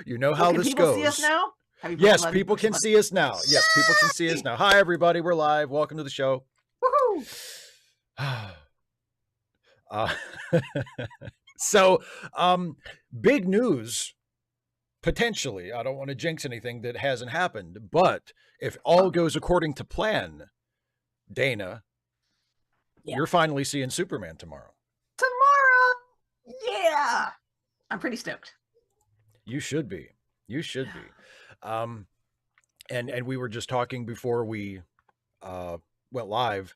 You know So how can this people goes. see us now? Yes, people can see us now. Yes, people can see us now. Hi, everybody. We're live. Welcome to the show. Woohoo! uh, so, big news, potentially. I don't want to jinx anything that hasn't happened, but if all goes according to plan, Dana, you're finally seeing Superman tomorrow. Tomorrow! Yeah! I'm pretty stoked. You should be. You should be. And we were just talking before we went live.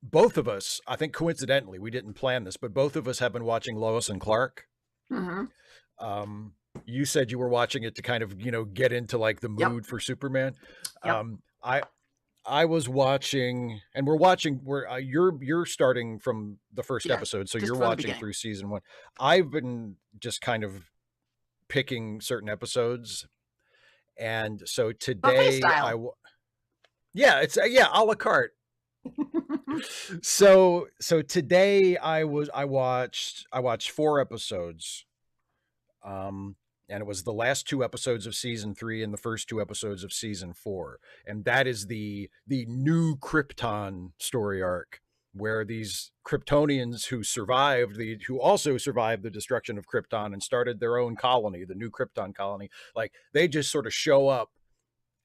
Both of us, I think coincidentally, we didn't plan this, but both of us have been watching Lois and Clark. Mm-hmm. You said you were watching it to kind of, get into like the mood for Superman. Yep. I was watching, and you're starting from the first episode, so you're watching through season 1. I've been just kind of picking certain episodes, and so today it's a la carte. So today I watched 4 episodes, and it was the last 2 episodes of season 3 and the first 2 episodes of season 4, and that is the new Krypton story arc, where these Kryptonians who also survived the destruction of Krypton and started their own colony, the new Krypton colony, like they just sort of show up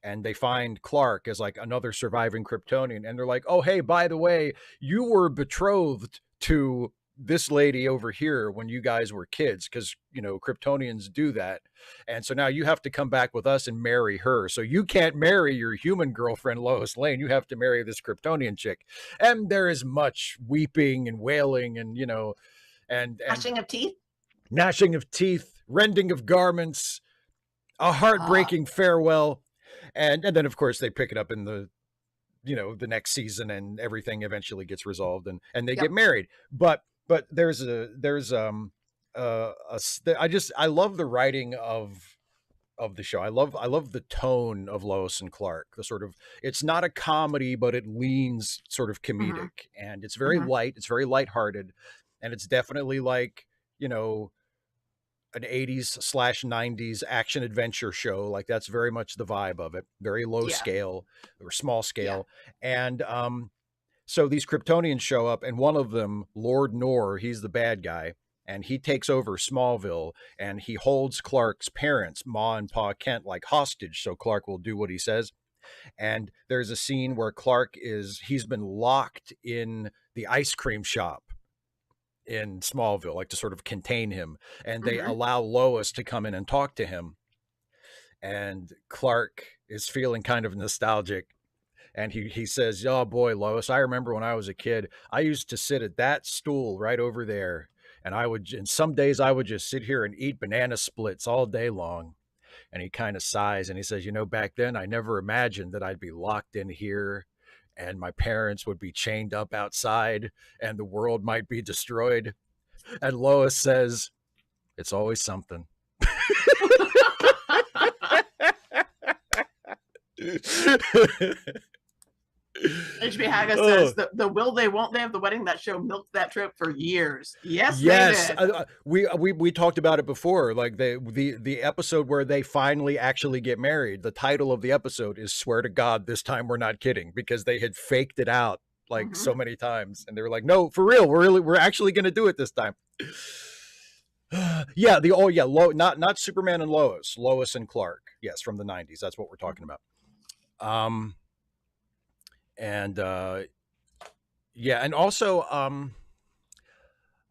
and they find Clark as like another surviving Kryptonian, and they're like, oh, hey, by the way, you were betrothed to this lady over here when you guys were kids, because Kryptonians do that, and so now you have to come back with us and marry her. So you can't marry your human girlfriend Lois Lane, you have to marry this Kryptonian chick. And there is much weeping and wailing and and gnashing of teeth, rending of garments, a heartbreaking farewell, and then of course they pick it up in the the next season, and everything eventually gets resolved, and they get married. But there's I love the writing of the show. I love the tone of Lois and Clark. The sort of, it's not a comedy, but it leans sort of comedic, and it's very light. It's very lighthearted, and it's definitely like an 80s/90s action adventure show. Like that's very much the vibe of it. Very low scale or small scale, and so these Kryptonians show up, and one of them, Lord Nor, he's the bad guy, and he takes over Smallville, and he holds Clark's parents, Ma and Pa Kent, like hostage, so Clark will do what he says. And there's a scene where he's been locked in the ice cream shop in Smallville, like to sort of contain him, and they allow Lois to come in and talk to him. And Clark is feeling kind of nostalgic, and he says, oh boy, Lois, I remember when I was a kid, I used to sit at that stool right over there, and some days I would just sit here and eat banana splits all day long. And he kind of sighs and he says, back then I never imagined that I'd be locked in here, and my parents would be chained up outside, and the world might be destroyed. And Lois says, it's always something. HB Haga says the will they won't they of the wedding, that show milked that trip for years. Yes. They did. We talked about it before, like the episode where they finally actually get married. The title of the episode is "Swear to God This Time We're Not Kidding," because they had faked it out like so many times, and they were like, no, for real, we're actually going to do it this time. Not Superman and Lois and Clark, yes, from the 90s. That's what we're talking about. And also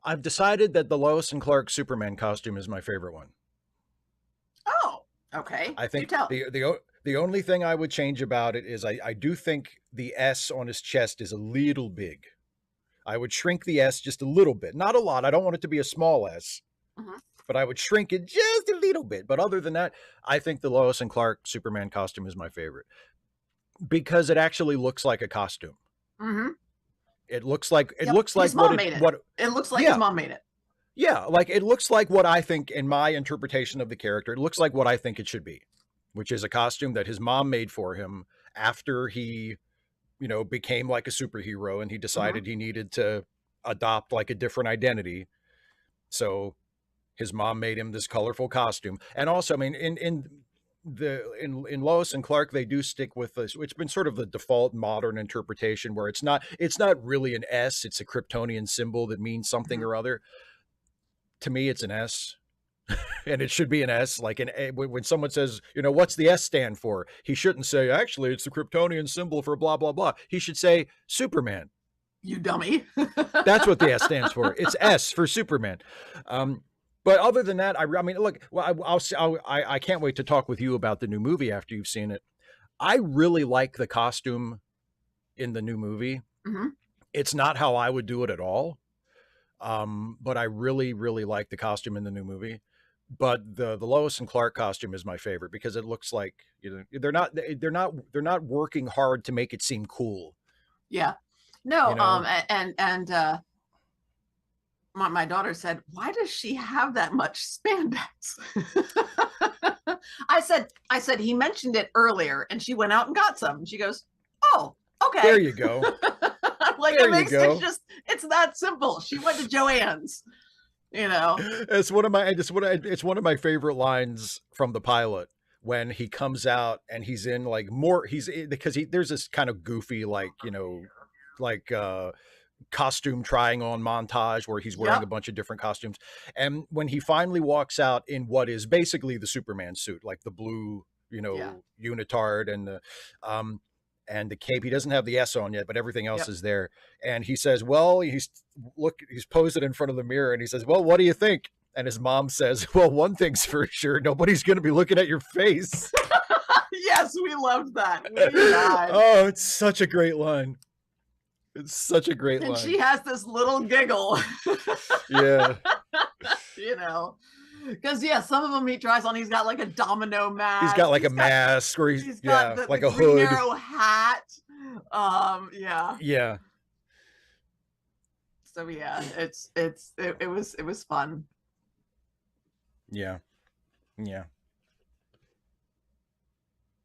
I've decided that the Lois and Clark Superman costume is my favorite one. Oh, okay. I think the only thing I would change about it is I do think the S on his chest is a little big. I would shrink the S just a little bit, not a lot. I don't want it to be a small S, but I would shrink it just a little bit. But other than that, I think the Lois and Clark Superman costume is my favorite, because it actually looks like a costume. It looks like his mom made it. It looks like his mom made it. Yeah, like it looks like what I think, in my interpretation of the character, it looks like what I think it should be, which is a costume that his mom made for him after he, became like a superhero, and he decided he needed to adopt like a different identity. So His mom made him this colorful costume. And also, I mean, in Lois and Clark, they do stick with this. It's been sort of the default modern interpretation where it's not really an S, it's a Kryptonian symbol that means something or other. To me, it's an S. And it should be an S. Like when someone says, you know, what's the S stand for? He shouldn't say, actually, it's the Kryptonian symbol for blah, blah, blah. He should say Superman. You dummy. That's what the S stands for. It's S for Superman. But other than that, I mean, look, I can't wait to talk with you about the new movie after you've seen it. I really like the costume in the new movie. Mm-hmm. It's not how I would do it at all. But I really, really like the costume in the new movie. But the Lois and Clark costume is my favorite because it looks like, you know, they're not working hard to make it seem cool. Yeah. No, you know? My daughter said, why does she have that much spandex? I said, he mentioned it earlier, and she went out and got some. And she goes, oh, okay. There you go. Like, it's that simple. She went to Joann's, you know. It's one of my favorite lines from the pilot when he comes out and he's in like there's this kind of goofy, like, you know, like costume trying on montage where he's wearing a bunch of different costumes. And when he finally walks out in what is basically the Superman suit, like the blue, you know, unitard and the cape, he doesn't have the S on yet, but everything else is there. And he says, well, he's posed in front of the mirror and he says, well, what do you think? And his mom says, well, one thing's for sure, nobody's going to be looking at your face. Yes, we loved that. Oh, it's such a great line. It's such a great line. And she has this little giggle. Yeah. You know, because some of them he tries on. He's got like a domino mask. He's got like a mask, or he's got like a Green hood. Arrow hat. Yeah. So it was fun. Yeah.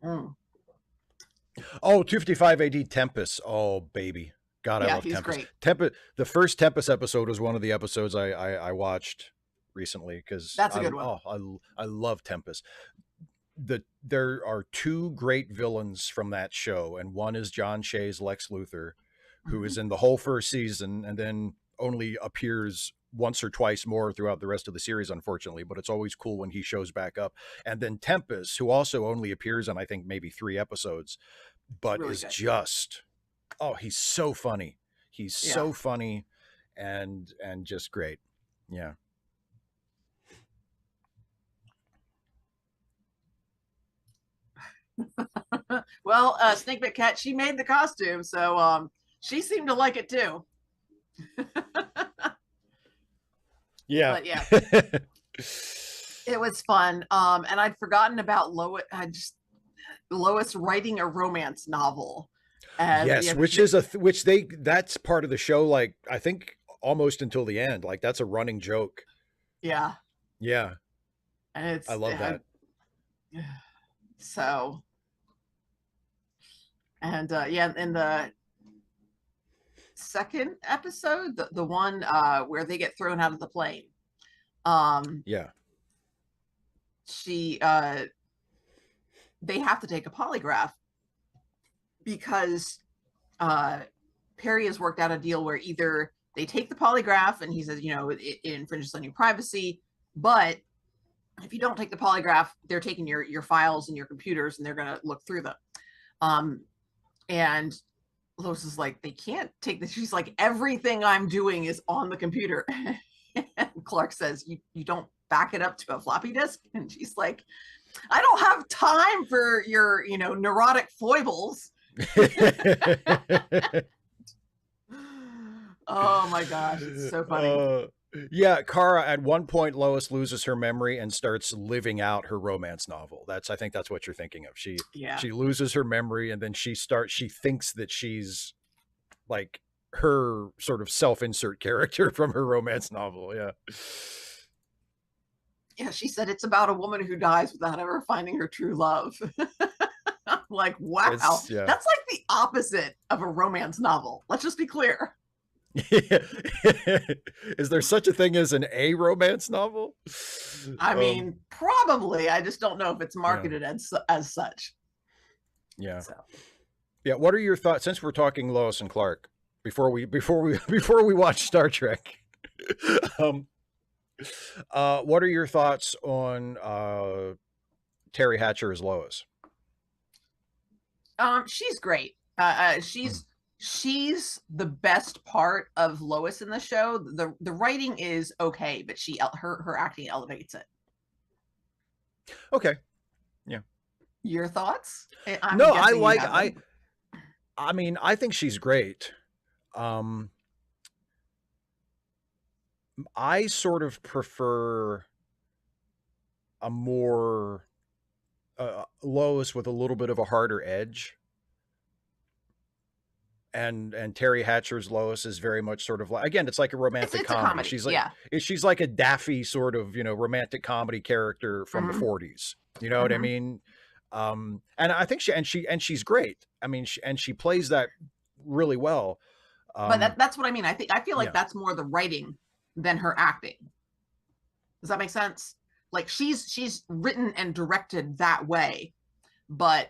Oh, 255 AD Tempest. Oh, baby. God, I love Tempest. Great. The first Tempest episode was one of the episodes I watched recently because that's a good one. Oh, I love Tempest. There are two great villains from that show, and one is John Shea's Lex Luthor, who is in the whole first season and then only appears once or twice more throughout the rest of the series, unfortunately, but it's always cool when he shows back up. And then Tempest, who also only appears on, I think, maybe 3 episodes, but really is good. He's so funny. He's so funny and just great. Yeah. Well, Snake Bit Cat, she made the costume, so she seemed to like it too. Yeah. But yeah. It was fun. And I'd forgotten about Lois writing a romance novel. And yes, that's part of the show, like I think almost until the end. Like that's a running joke. Yeah. Yeah. And I love that. So and in the second episode, the one where they get thrown out of the plane. They have to take a polygraph because Perry has worked out a deal where either they take the polygraph and he says, you know, it infringes on your privacy, but if you don't take the polygraph, they're taking your files and your computers and they're going to look through them. And Lois is like, they can't take this. She's like, everything I'm doing is on the computer. And Clark says, you don't back it up to a floppy disk? And she's like, I don't have time for your, you know, neurotic foibles. Oh my gosh, it's so funny. Yeah, Kara, at one point Lois loses her memory and starts living out her romance novel. I think that's what you're thinking of. She loses her memory and then she thinks that she's like her sort of self-insert character from her romance novel. Yeah. Yeah, she said it's about a woman who dies without ever finding her true love. I'm like, wow. That's like the opposite of a romance novel. Let's just be clear. Is there such a thing as an A romance novel? I mean, probably. I just don't know if it's Yeah, marketed as such. yeah, So, yeah. What are your thoughts? Since we're talking Lois and Clark, before we watch Star Trek, um, what are your thoughts on Terry Hatcher as Lois? she's great. Mm. She's the best part of Lois in the show. The writing is okay, but her acting elevates it. Okay, yeah. Your thoughts? I'm No, guessing you have them. I mean, I think she's great. Um, I sort of prefer a more Lois with a little bit of a harder edge. And Terry Hatcher's Lois is very much sort of like, again, it's like a romantic It's a comedy. comedy, yeah. She's like a daffy sort of, romantic comedy character from the Mm-hmm. 40s. You know what I Mm-hmm. mean? And I think she's great. I mean, she plays that really well. But Um, that's what I mean. I feel like yeah. that's more the writing than her acting. Does that make sense? Like she's written and directed that way, but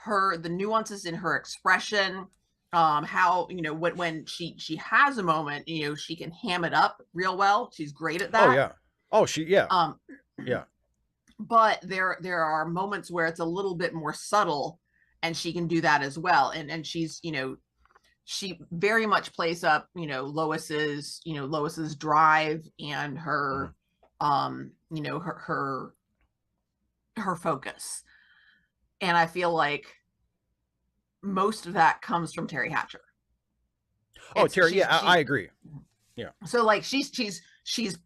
the nuances in her expression, how when she has a moment, she can ham it up real well. She's great at Oh that. yeah. Oh, yeah. Um, Yeah. but there are moments where it's a little bit more subtle, and she can do that as well. And she's she very much plays up Lois's drive and Mhm. her her focus. And I feel like most of that comes from Terry Hatcher. Oh, It's Terry. Yeah, I she agree. Yeah. So like she's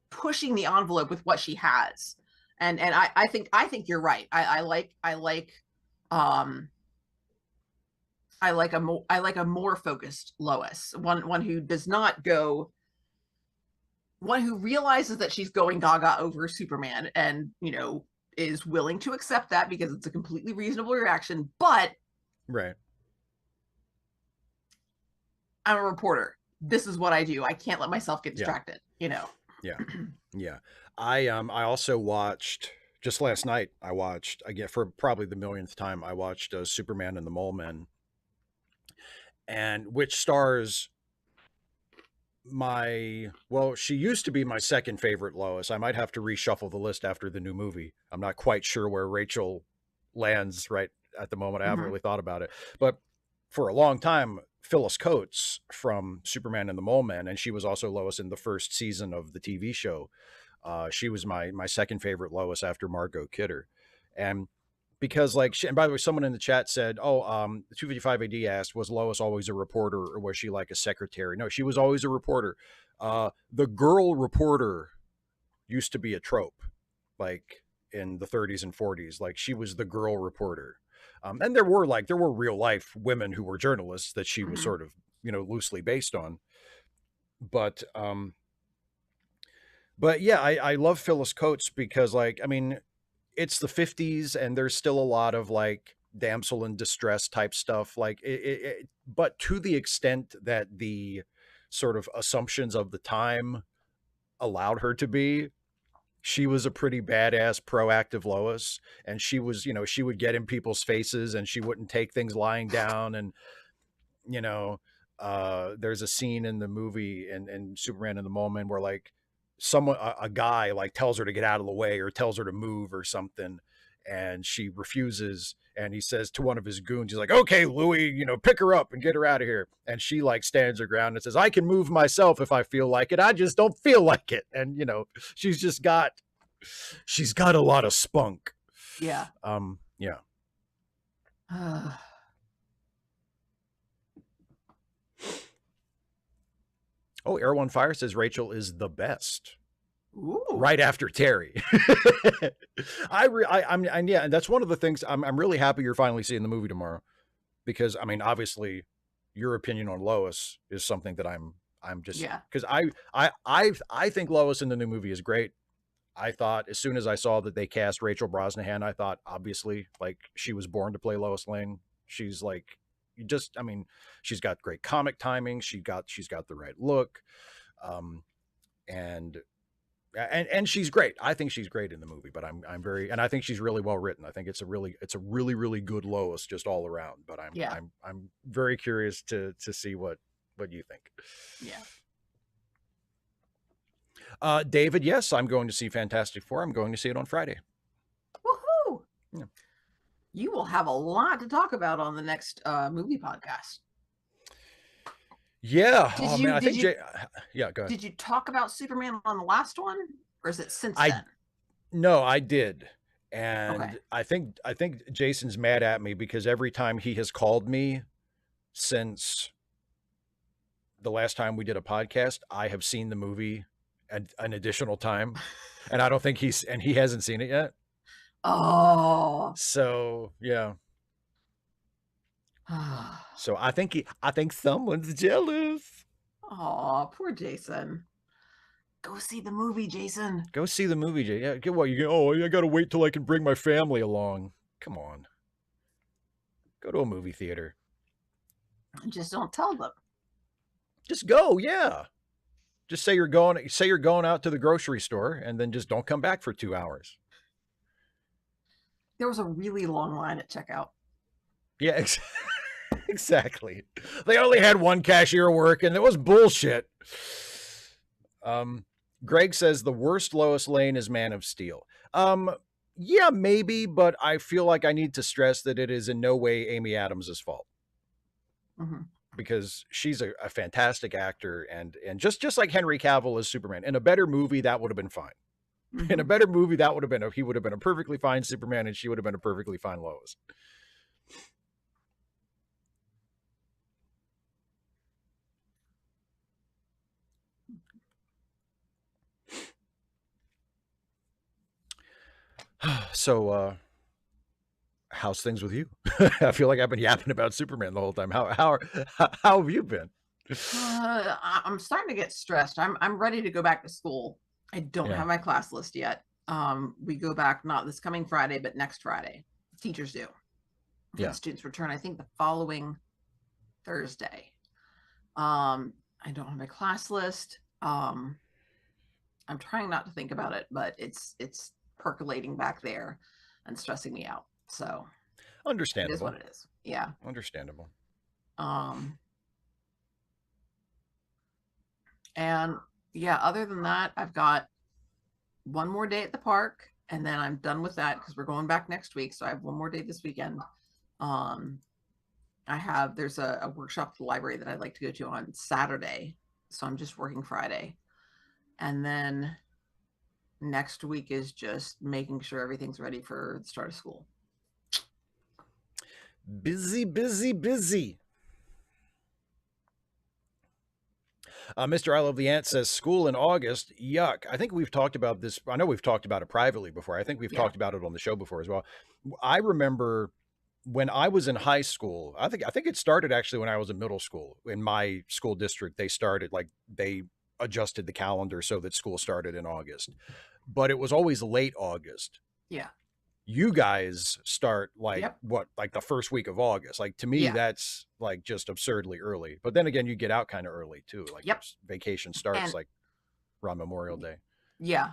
pushing the envelope with what she has. And I think you're right. Um I like a more focused Lois, one who does not go, one who realizes that she's going gaga over Superman, and is willing to accept that because it's a completely reasonable reaction. But Right. I'm a reporter. This is what I do. I can't let myself get Yeah. distracted. Yeah. Yeah. I also watched just last night. I watched again for probably the millionth time. I watched Superman and the Mole Men, and which stars she used to be my second favorite Lois. I might have to reshuffle the list after the new movie. I'm not quite sure where Rachel lands right at the moment. I haven't Mm-hmm. really thought about it, but for a long time, Phyllis Coates from Superman and the Mole Men, and she was also Lois in the first season of the TV show. She was my second favorite Lois after Margot Kidder, and because and by the way, someone in the chat said, "Oh, the 255 AD asked, was Lois always a reporter or was she like a secretary?" No, she was always a reporter. The girl reporter used to be a trope, like in the 30s and 40s. Like she was the girl reporter, and there were real life women who were journalists that she was Mm-hmm. sort of loosely based on, but yeah, I love Phyllis Coates because, like, I mean, it's the 50s and there's still a lot of like damsel in distress type stuff, like but to the extent that the sort of assumptions of the time allowed her to be, she was a pretty badass proactive Lois, and she was, she would get in people's faces and she wouldn't take things lying down. And you know, there's a scene in the movie in Superman in the Moment where like a guy like tells her to get out of the way or tells her to move or something, and she refuses. And he says to one of his goons, he's like, "Okay, Louis, pick her up and get her out of here." And she like stands her ground and says, "I can move myself if I feel like it. I just don't feel like it." And she's just she's got a lot of spunk. Yeah. Yeah. Oh, Air One Fire says Rachel is the best. Ooh. Right after Terry. I'm yeah, and that's one of the things I'm really happy you're finally seeing the movie tomorrow, because I mean, obviously your opinion on Lois is something that I'm just, Yeah. because I think Lois in the new movie is great. I thought as soon as I saw that they cast Rachel Brosnahan, I thought obviously like she was born to play Lois Lane. She's like you just, I mean, she's got great comic timing. She's got the right look. Um, and she's great. I think she's great in the movie, but and I think she's really well written. I think it's a really good Lois just all around, but Yeah. I'm very curious to see what you think. Yeah. David, yes, I'm going to see Fantastic Four. I'm going to see it on Friday. Woohoo! Yeah. You will have a lot to talk about on the next movie podcast. Yeah. Man, I think yeah, go ahead. Did you talk about Superman on the last one, or is it since then? No, I did. And Okay. I think Jason's mad at me because every time he has called me since the last time we did a podcast, I have seen the movie an additional time. And I don't think he hasn't seen it yet. Oh. So, yeah. So I think someone's jealous. Oh, poor Jason. Go see the movie, Jason. Go see the movie, Jay. Yeah, get what you go. Oh, I gotta wait till I can bring my family along. Come on. Go to a movie theater. Just don't tell them. Just go, yeah. Just say you're going out to the grocery store and then just don't come back for 2 hours. There was a really long line at checkout. Yeah, exactly. They only had one cashier work and it was bullshit. Greg says the worst Lois Lane is Man of Steel. Yeah, maybe, but I feel like I need to stress that it is in no way Amy Adams' fault. Mm-hmm. Because she's a fantastic actor, and just like Henry Cavill as Superman. In a better movie, that would have been fine. Mm-hmm. In a better movie, that would have been he would have been a perfectly fine Superman, and she would have been a perfectly fine Lois. So, how's things with you? I feel like I've been yapping about Superman the whole time. How have you been? I'm starting to get stressed. I'm ready to go back to school. I don't have my class list yet. We go back not this coming Friday, but next Friday. Teachers do. Yeah. And students return, I think, the following Thursday. I don't have my class list. I'm trying not to think about it, but it's percolating back there and stressing me out. So understandable. It is what it is. Yeah. Understandable. And yeah, other than that, I've got one more day at the park, and then I'm done with that because we're going back next week. So I have one more day this weekend. There's a workshop at the library that I'd like to go to on Saturday. So I'm just working Friday. And then next week is just making sure everything's ready for the start of school. Busy. Mr. I Love the Ant says school in August. Yuck. I think we've talked about this. I know we've talked about it privately before. I think we've talked about it on the show before as well. I remember when I was in high school, I think it started actually when I was in middle school. In my school district, they adjusted the calendar so that school started in August. But it was always late August. Yeah. You guys start like the first week of August. Like to me, that's like just absurdly early. But then again, you get out kind of early too. Like vacation starts like around Memorial Day. Yeah.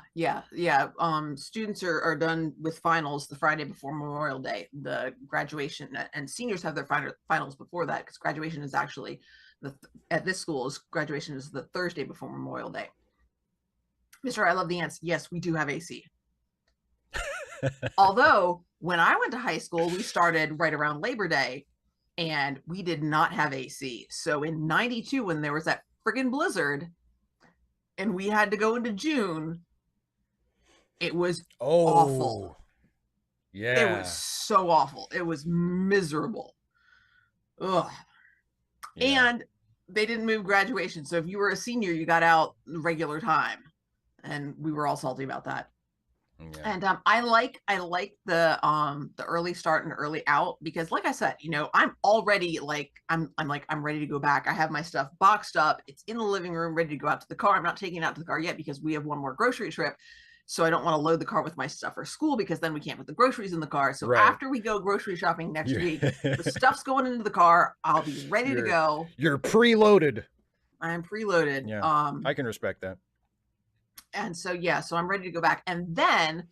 Students are done with finals the Friday before Memorial Day. The graduation and seniors have their finals before that because graduation is actually at this school graduation is the Thursday before Memorial Day. Mr. I Love the Ants. Yes, we do have AC. Although when I went to high school, we started right around Labor Day and we did not have AC. So in 92, when there was that friggin' blizzard and we had to go into June, it was awful. Yeah. It was so awful. It was miserable. Ugh. Yeah. And they didn't move graduation. So if you were a senior, you got out regular time. And we were all salty about that. Yeah. And I like the early start and early out because, like I said, I'm already I'm ready to go back. I have my stuff boxed up. It's in the living room, ready to go out to the car. I'm not taking it out to the car yet because we have one more grocery trip. So I don't want to load the car with my stuff for school because then we can't put the groceries in the car. So Right. after we go grocery shopping next You're, week, the stuff's going into the car. I'll be ready to go. You're preloaded. I'm preloaded. Yeah, I can respect that. And so, yeah, so I'm ready to go back. And then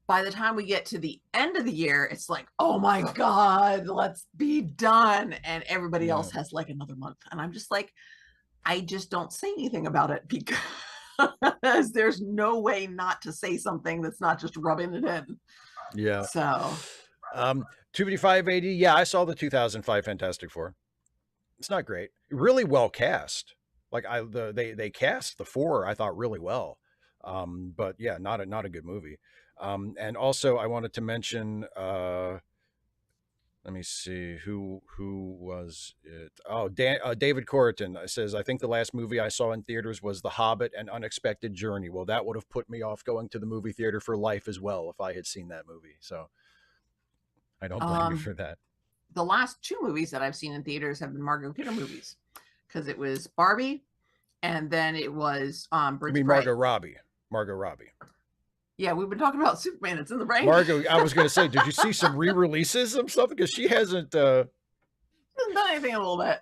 by the time we get to the end of the year, it's like, oh my God, let's be done. And everybody else has like another month. And I'm just like, I just don't say anything about it because there's no way not to say something that's not just rubbing it in. Yeah. So 255 AD. Yeah, I saw the 2005 Fantastic Four. It's not great. Really well cast. Like they cast the four, I thought, really well. But yeah, not a good movie. And also I wanted to mention let me see who was it. Oh, David Corrigan says, I think the last movie I saw in theaters was The Hobbit and Unexpected Journey. Well, that would have put me off going to the movie theater for life as well if I had seen that movie. So I don't blame you for that. The last two movies that I've seen in theaters have been Margot Kidder movies, because it was Barbie, and then it was Birds I mean, Margot Robbie. Margot Robbie. Yeah, we've been talking about Superman. It's in the brain. Margot, I was going to say, did you see some re-releases and stuff? Because she hasn't done anything in a little bit.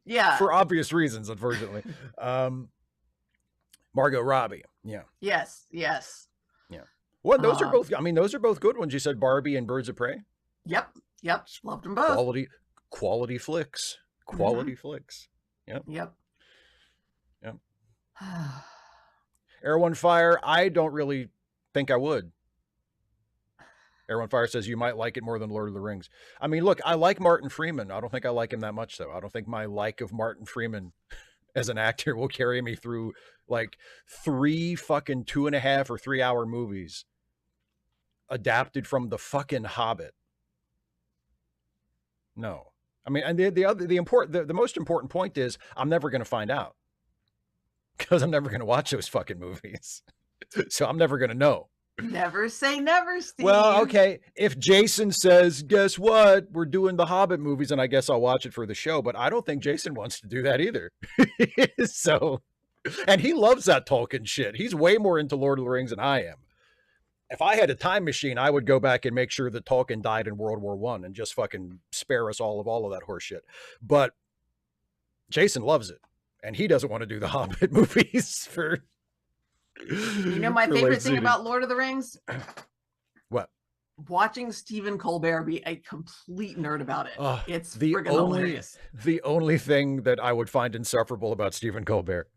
Yeah. For obvious reasons, unfortunately. Margot Robbie. Yeah. Yes. Yeah. Well, those are both. I mean, those are both good ones. You said Barbie and Birds of Prey. Yep. Loved them both. Quality flicks. Quality flicks. Yep. Air One Fire. I don't really think I would. Air One Fire says you might like it more than Lord of the Rings. I mean, look, I like Martin Freeman. I don't think I like him that much, though. I don't think my like of Martin Freeman as an actor will carry me through like 3 fucking 2.5 or 3 hour movies adapted from the fucking Hobbit. No. I mean, and the most important point is I'm never going to find out, because I'm never going to watch those fucking movies. So I'm never going to know. Never say never, Steve. Well, okay. If Jason says, guess what? We're doing the Hobbit movies, and I guess I'll watch it for the show, but I don't think Jason wants to do that either. So, and he loves that Tolkien shit. He's way more into Lord of the Rings than I am. If I had a time machine, I would go back and make sure that Tolkien died in World War I and just fucking spare us all of that horse shit. But Jason loves it, and he doesn't want to do the Hobbit movies for... You know my favorite thing about Lord of the Rings? What? Watching Stephen Colbert be a complete nerd about it. It's friggin' hilarious. The only thing that I would find insufferable about Stephen Colbert.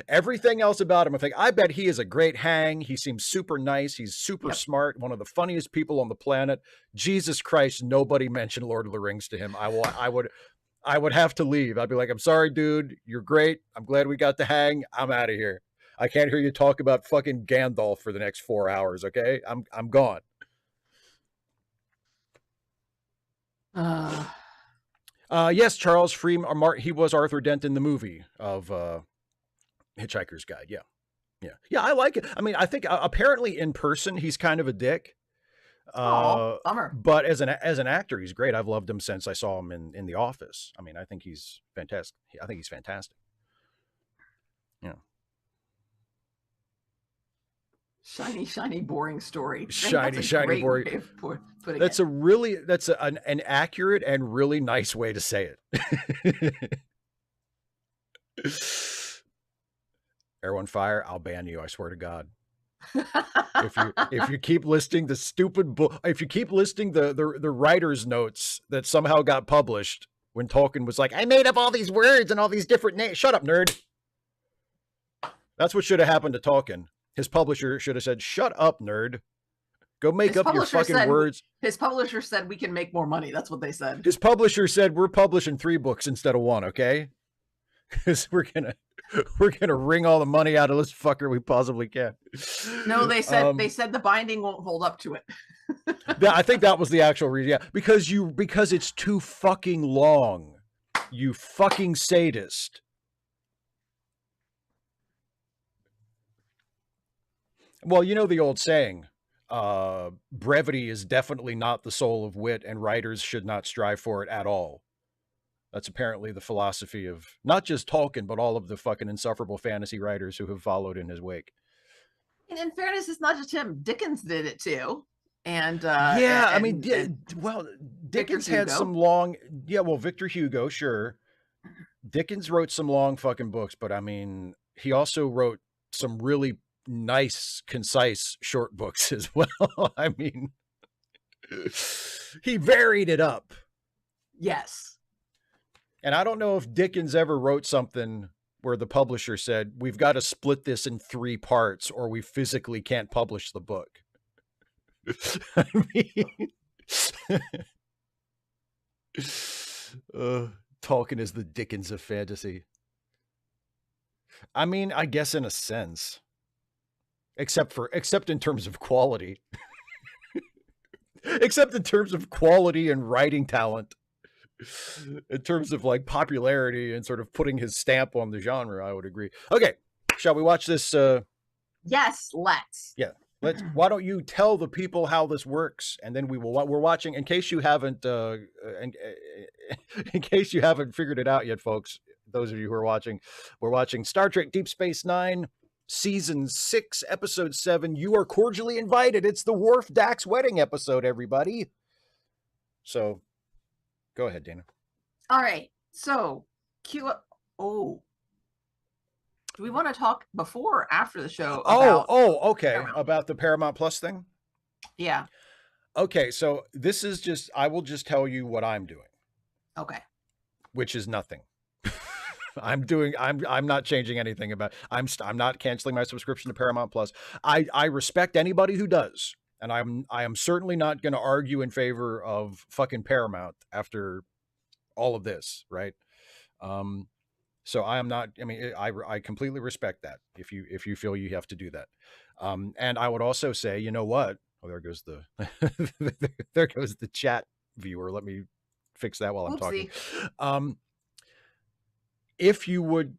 Everything else about him, I think, I bet he is a great hang. He seems super nice. He's super smart. One of the funniest people on the planet. Jesus Christ, nobody mentioned Lord of the Rings to him. I would have to leave. I'd be like, I'm sorry, dude. You're great. I'm glad we got to hang. I'm out of here. I can't hear you talk about fucking Gandalf for the next 4 hours, okay? I'm gone. Yes, Charles Freeman, he was Arthur Dent in the movie of Hitchhiker's Guide. Yeah, I like it. I mean, I think apparently in person he's kind of a dick. Bummer. But as an actor, he's great. I've loved him since I saw him in The Office. I mean, I think he's fantastic. Yeah. Shiny, boring story. Shiny, boring. That's an accurate and really nice way to say it. Air One Fire, I'll ban you. I swear to God. If you keep listing the stupid if you keep listing the writer's notes that somehow got published when Tolkien was like, I made up all these words and all these different names. Shut up, nerd. That's what should have happened to Tolkien. His publisher should have said, shut up, nerd. Go make up your fucking words. His publisher said we can make more money. That's what they said. His publisher said we're publishing 3 books instead of 1, okay? Because we're gonna wring all the money out of this fucker we possibly can. No, they said the binding won't hold up to it. I think that was the actual reason. Yeah, because it's too fucking long. You fucking sadist. Well, you know the old saying, brevity is definitely not the soul of wit, and writers should not strive for it at all. That's apparently the philosophy of not just Tolkien, but all of the fucking insufferable fantasy writers who have followed in his wake. And in fairness, it's not just him. Dickens did it too. And yeah, I mean, well, Dickens had some long, Victor Hugo, sure. Dickens wrote some long fucking books, but I mean, he also wrote some really nice, concise short books as well. I mean, he varied it up. Yes. And I don't know if Dickens ever wrote something where the publisher said, we've got to split this in 3 parts or we physically can't publish the book. I mean, Tolkien is the Dickens of fantasy. I mean, I guess in a sense, except in terms of quality, except in terms of quality and writing talent, in terms of like popularity and sort of putting his stamp on the genre, I would agree. Okay, shall we watch this? Yes, let's. Yeah. Why don't you tell the people how this works, and then we're watching. In case you haven't, in case you haven't figured it out yet, folks. Those of you who are watching, we're watching Star Trek: Deep Space Nine, Season 6, Episode 7. You are cordially invited. It's the Worf Dax wedding episode, everybody. So, go ahead, Dana. All right. So, cue up. Oh. Do we want to talk before or after the show? Okay. Paramount. About the Paramount Plus thing? Yeah. Okay, so this is just, I will just tell you what I'm doing. Okay. Which is nothing. I'm not changing anything about, I'm not canceling my subscription to Paramount Plus. I respect anybody who does. And I am certainly not going to argue in favor of fucking Paramount after all of this, right? So I am not, I mean, I completely respect that if you feel you have to do that. And I would also say, you know what? Oh, there goes the, there goes the chat viewer. Let me fix that while I'm talking. If you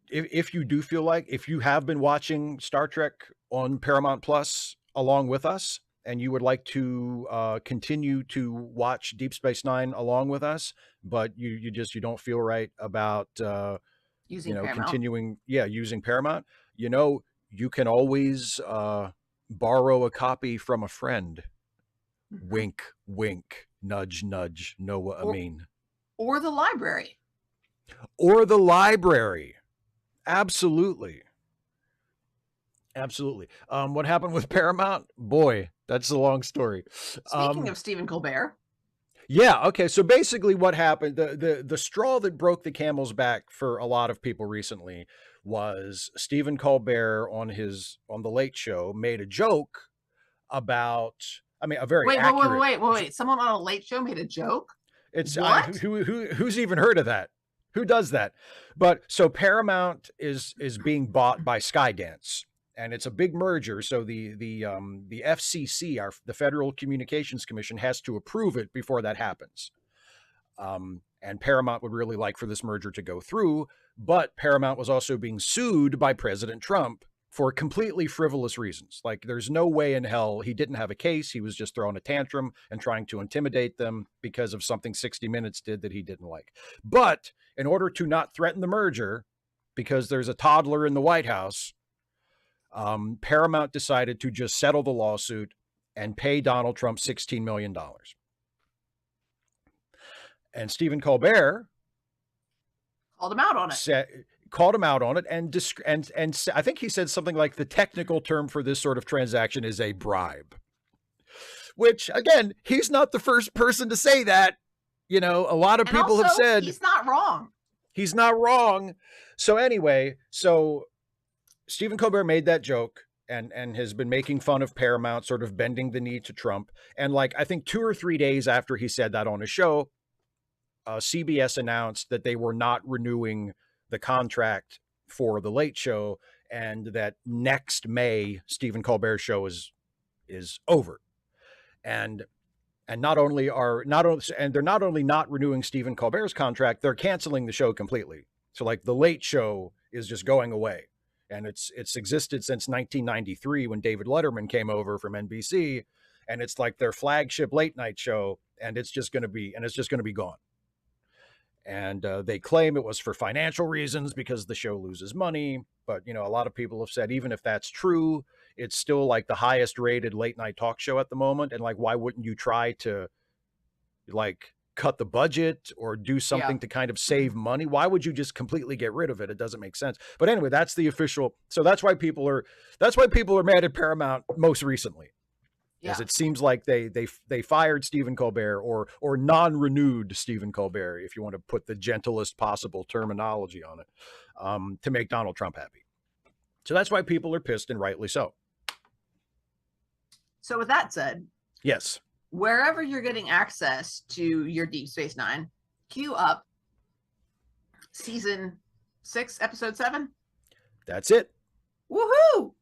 do feel like, if you have been watching Star Trek on Paramount Plus along with us, and you would like to continue to watch Deep Space Nine along with us, but you don't feel right about, using Paramount. Using Paramount, you can always borrow a copy from a friend. Mm-hmm. Wink, wink, nudge, nudge, know what I mean. Or the library. Absolutely. What happened with Paramount? Boy, that's a long story. Speaking of Stephen Colbert. Yeah. Okay. So basically what happened, the straw that broke the camel's back for a lot of people recently was Stephen Colbert on the Late Show made a joke about, a very accurate. Wait. Someone on a Late Show made a joke? It's who's even heard of that? Who does that? But so Paramount is being bought by Skydance. And it's a big merger, so the FCC, the Federal Communications Commission, has to approve it before that happens. And Paramount would really like for this merger to go through, but Paramount was also being sued by President Trump for completely frivolous reasons. Like, there's no way in hell he didn't have a case. He was just throwing a tantrum and trying to intimidate them because of something 60 Minutes did that he didn't like. But in order to not threaten the merger, because there's a toddler in the White House, Paramount decided to just settle the lawsuit and pay Donald Trump $16 million. And Stephen Colbert called him out on it. And I think he said something like the technical term for this sort of transaction is a bribe. Which, again, he's not the first person to say that. A lot of people have said he's not wrong. He's not wrong. So anyway, Stephen Colbert made that joke and has been making fun of Paramount, sort of bending the knee to Trump. And I think 2 or 3 days after he said that on his show, CBS announced that they were not renewing the contract for the Late Show, and that next May, Stephen Colbert's show is over. And they're not only not renewing Stephen Colbert's contract, they're canceling the show completely. So the Late Show is just going away. And it's existed since 1993 when David Letterman came over from NBC, and it's their flagship late night show, and it's just going to be gone. And they claim it was for financial reasons because the show loses money. But, a lot of people have said, even if that's true, it's still like the highest rated late night talk show at the moment. And like, why wouldn't you try to like cut the budget or do Yeah. something to kind of save money? Why would you just completely get rid of it? It doesn't make sense. But anyway, that's the official. So that's why people are mad at Paramount most recently. As Yeah. it seems like they fired Stephen Colbert or non-renewed Stephen Colbert, if you want to put the gentlest possible terminology on it, to make Donald Trump happy. So that's why people are pissed, and rightly so. So with that said, yes, wherever you're getting access to your Deep Space Nine, queue up season 6, episode 7. That's it. Woohoo!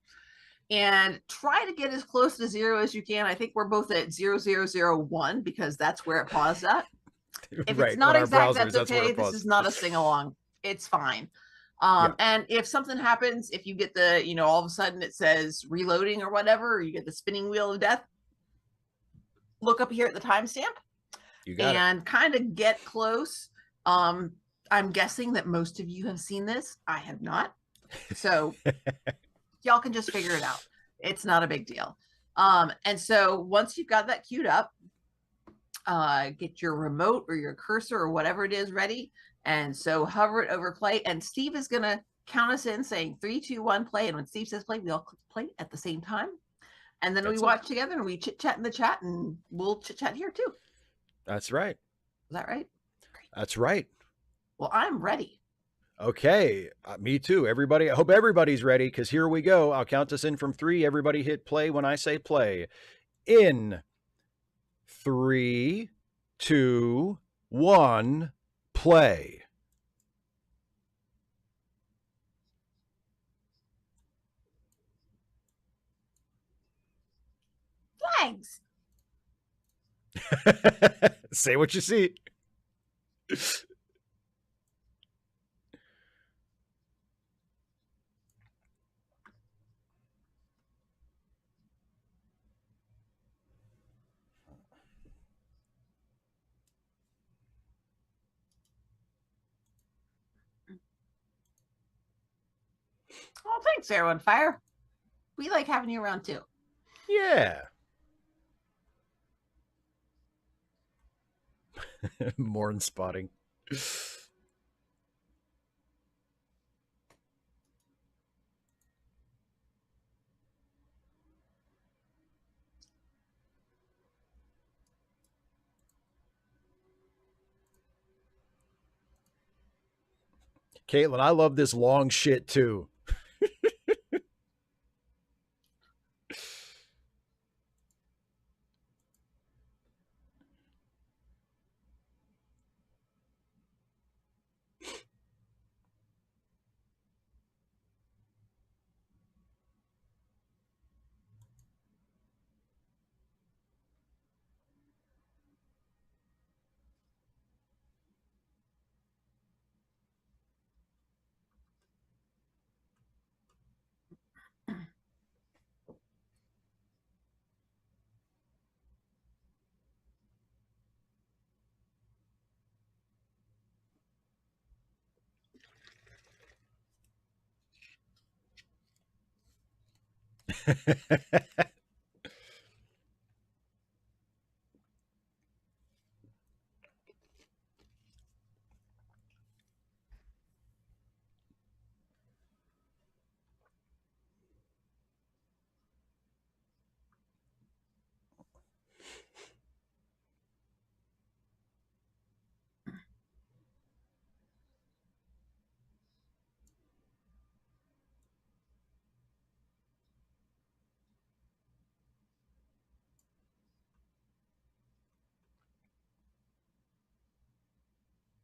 And try to get as close to 0 as you can. I think we're both at 0001 because that's where it paused at. If right, it's not exact, browsers, that's okay. This is not a sing along. It's fine. And if something happens, if you get the, all of a sudden it says reloading or whatever, or you get the spinning wheel of death, look up here at the timestamp and kind of get close. I'm guessing that most of you have seen this. I have not. So y'all can just figure it out. It's not a big deal. And so once you've got that queued up, get your remote or your cursor or whatever it is ready. And so hover it over play. And Steve is going to count us in saying 3, 2, 1, play. And when Steve says play, we all click play at the same time. And then we watch together and we chit chat in the chat, and we'll chit chat here too. That's right. Is that right? That's right. Well, I'm ready. Okay, me too. Everybody, I hope everybody's ready, because here we go. I'll count us in from 3. Everybody hit play when I say play. In 3, 2, 1, play. Flags. Say what you see. Oh, thanks, Arrow and Fire. We like having you around too. Yeah. Morn spotting. Caitlin, I love this long shit too.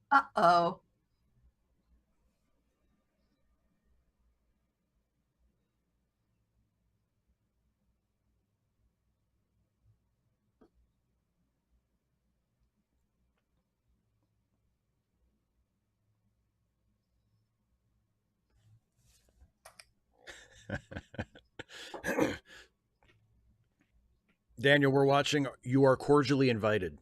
Uh-oh. Daniel, we're watching You Are Cordially Invited.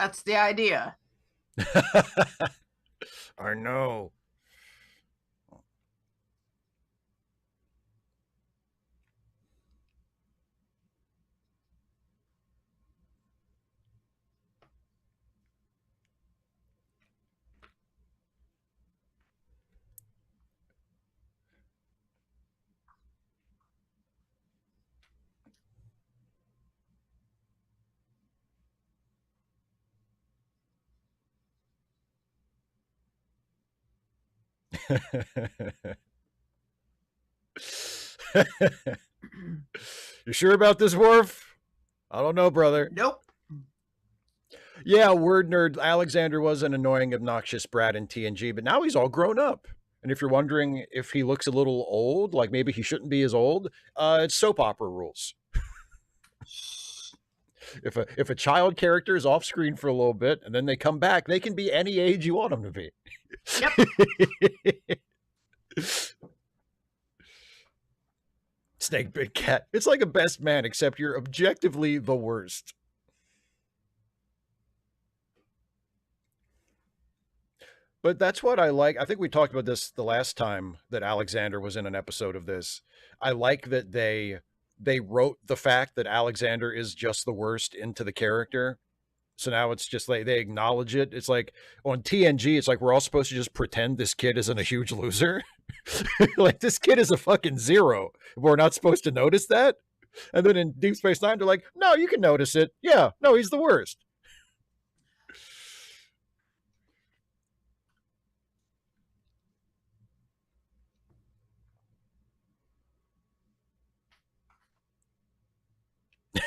That's the idea. I know. You sure about this, Worf? I don't know, brother. Nope. Yeah, word nerd Alexander was an annoying, obnoxious brat in TNG, but now he's all grown up. And if you're wondering if he looks a little old, like maybe he shouldn't be as old, it's soap opera rules. If a child character is off screen for a little bit and then they come back, they can be any age you want them to be. Yep. Snake Big Cat. It's like a best man, except you're objectively the worst. But that's what I like. I think we talked about this the last time that Alexander was in an episode of this. I like that they wrote the fact that Alexander is just the worst into the character. So now it's just like they acknowledge it. It's like on TNG, it's like we're all supposed to just pretend this kid isn't a huge loser. Like this kid is a fucking zero. We're not supposed to notice that. And then in Deep Space Nine, they're like, no, you can notice it. Yeah, no, he's the worst.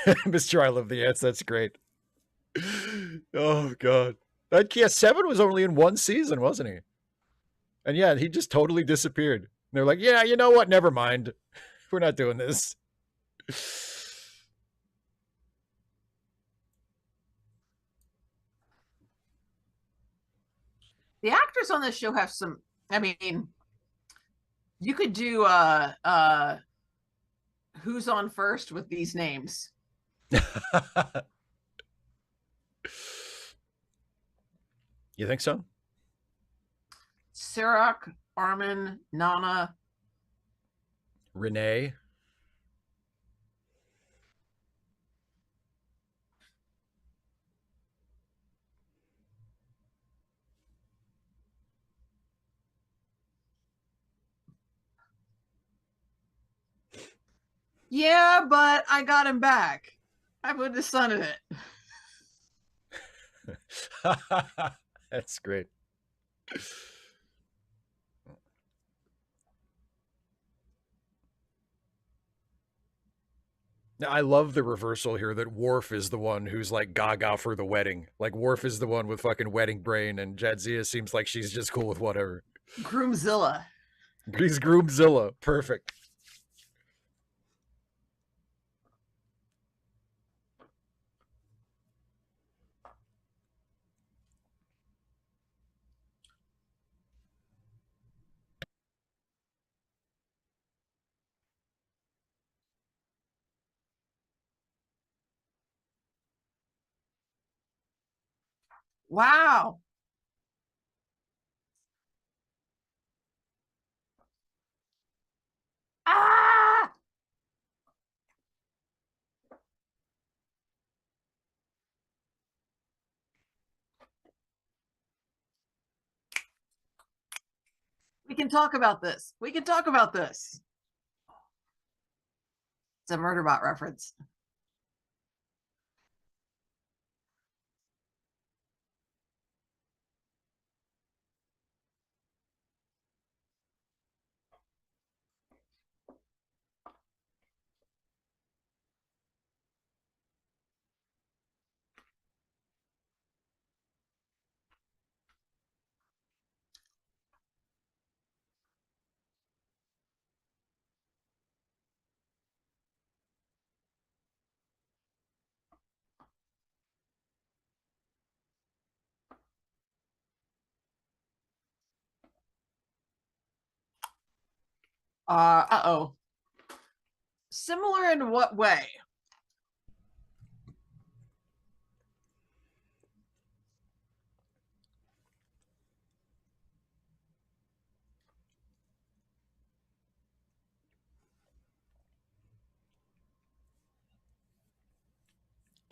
Mr. I love the ants. That's great. Oh god. That yeah, Seven was only in one season, wasn't he? And yeah, he just totally disappeared. And they're like, yeah, you know what? Never mind. We're not doing this. The actors on this show have some. I mean, you could do who's on first with these names. You think so? Sirach, Armin, Nana. Renee. Yeah, but I got him back. I put the sun in it. That's great. Now, I love the reversal here that Worf is the one who's like gaga for the wedding. Like Worf is the one with fucking wedding brain, and Jadzia seems like she's just cool with whatever. Groomzilla. He's Groomzilla. Perfect. Wow. Ah! We can talk about this. We can talk about this. It's a Murderbot reference. Uh-oh. Similar in what way?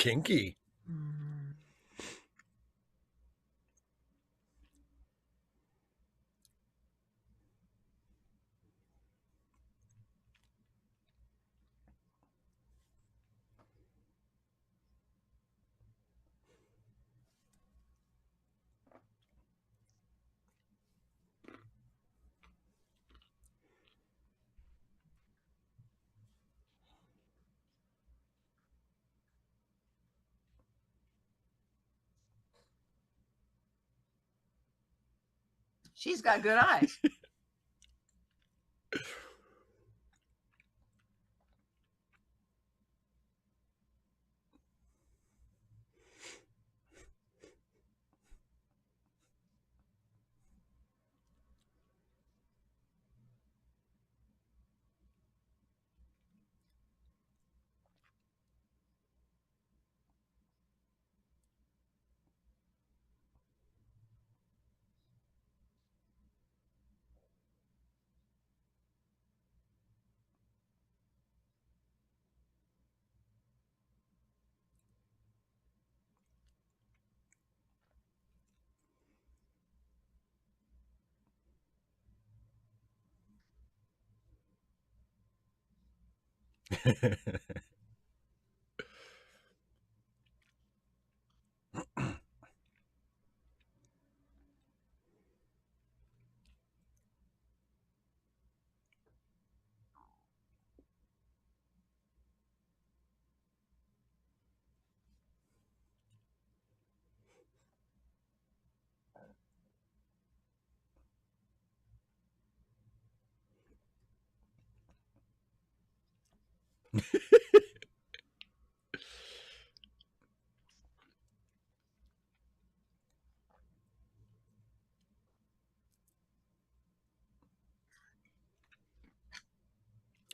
Kinky. Mm. She's got good eyes.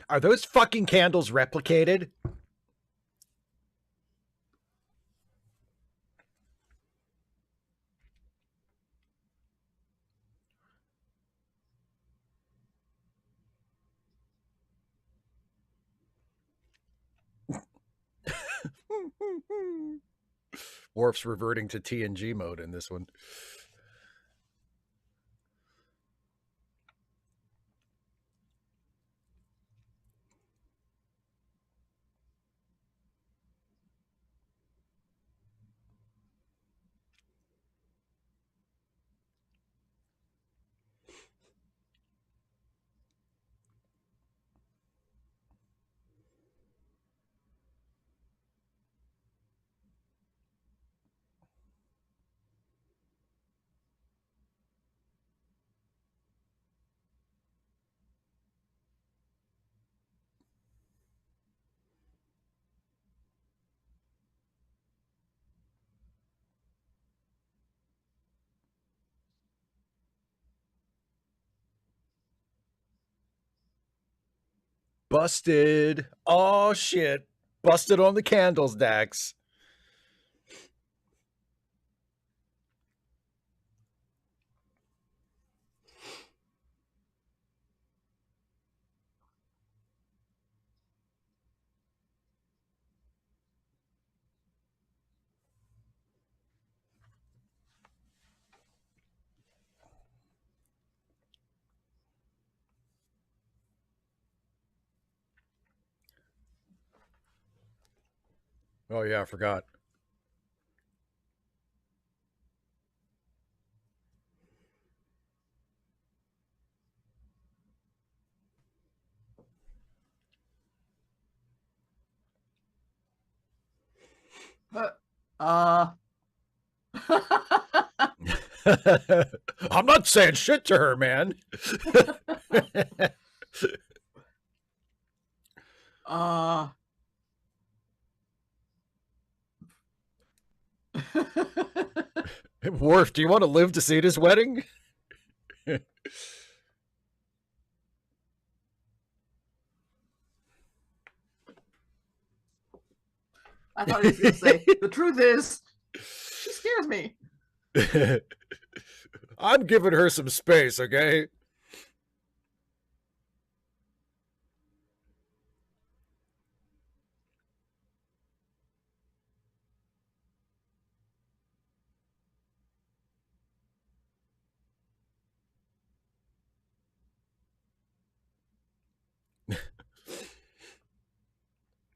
Are those fucking candles replicated? Worf's reverting to TNG mode in this one. Busted. Oh, shit. Busted on the candles, Dax. Oh, yeah, I forgot. Uh. I'm not saying shit to her, man. uh. Worf, do you want to live to see this wedding? I thought he was going to say, the truth is, she scares me. I'm giving her some space, okay?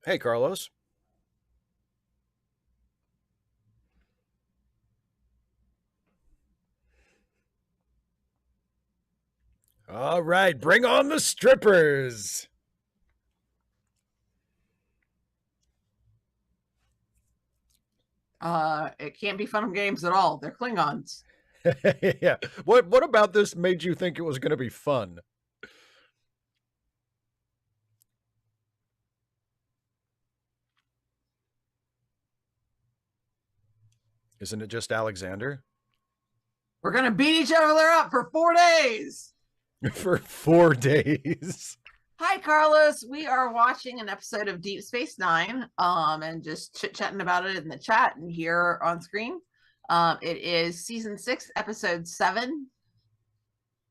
Hey, Carlos. All right, bring on the strippers. It can't be fun and games at all. They're Klingons. Yeah. What about this made you think it was going to be fun? Isn't it just Alexander? We're gonna beat each other up for 4 days. For 4 days. Hi, Carlos. We are watching an episode of Deep Space Nine, and just chit-chatting about it in the chat and here on screen. It is season 6, episode 7.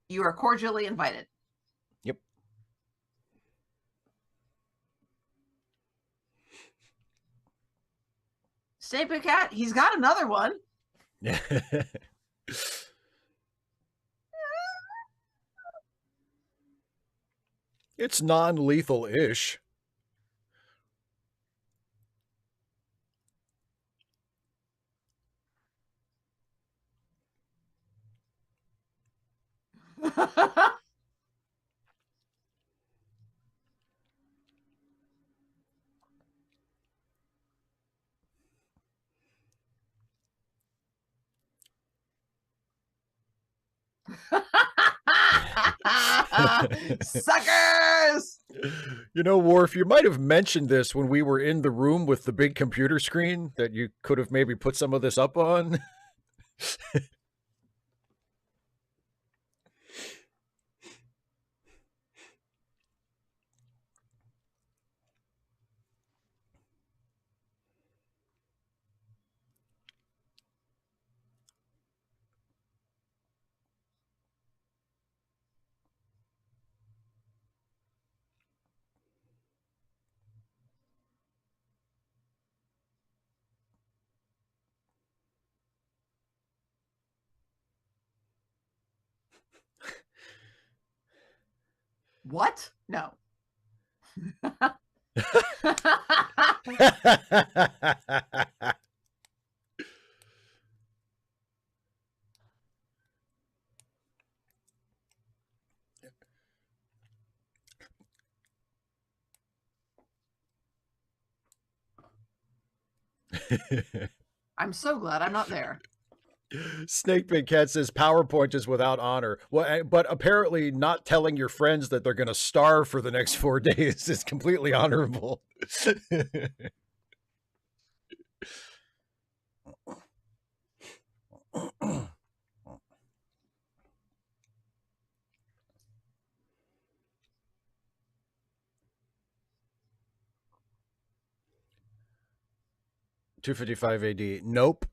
You are cordially invited. Yep. Snape Cat, he's got another one. It's non-lethal ish. Suckers! You know, Worf, you might have mentioned this when we were in the room with the big computer screen that you could have maybe put some of this up on. 'What? No. I'm so glad I'm not there. Snake Big Cat says PowerPoint is without honor. Well, but apparently, not telling your friends that they're going to starve for the next 4 days is completely honorable. 255 AD. Nope.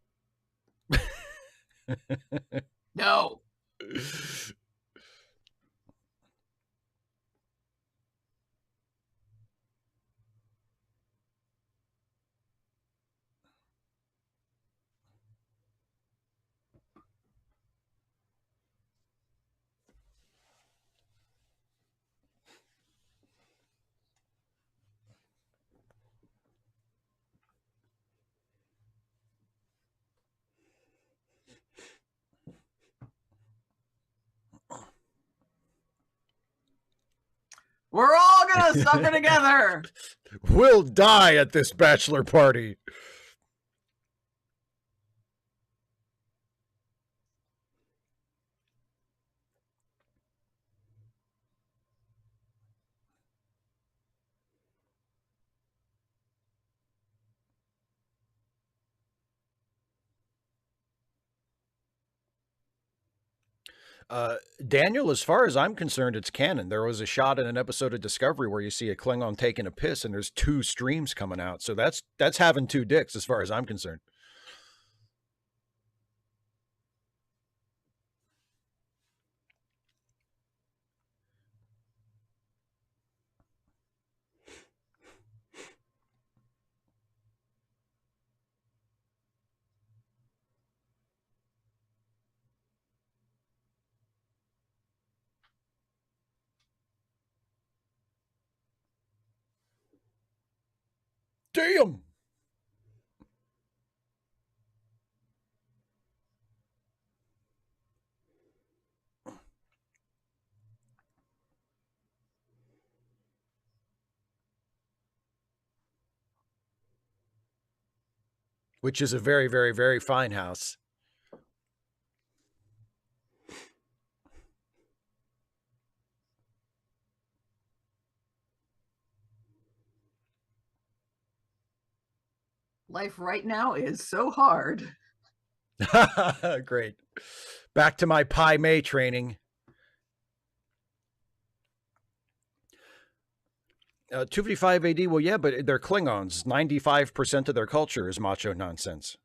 No. We're all gonna suffer together. We'll die at this bachelor party. Daniel, as far as I'm concerned, it's canon. There was a shot in an episode of Discovery where you see a Klingon taking a piss, and there's two streams coming out. So that's having two dicks, as far as I'm concerned. Damn. Which is a very, very, very fine house. Life right now is so hard. Great. Back to my Pai Mei training. 255 AD, well, yeah, but they're Klingons. 95% of their culture is macho nonsense.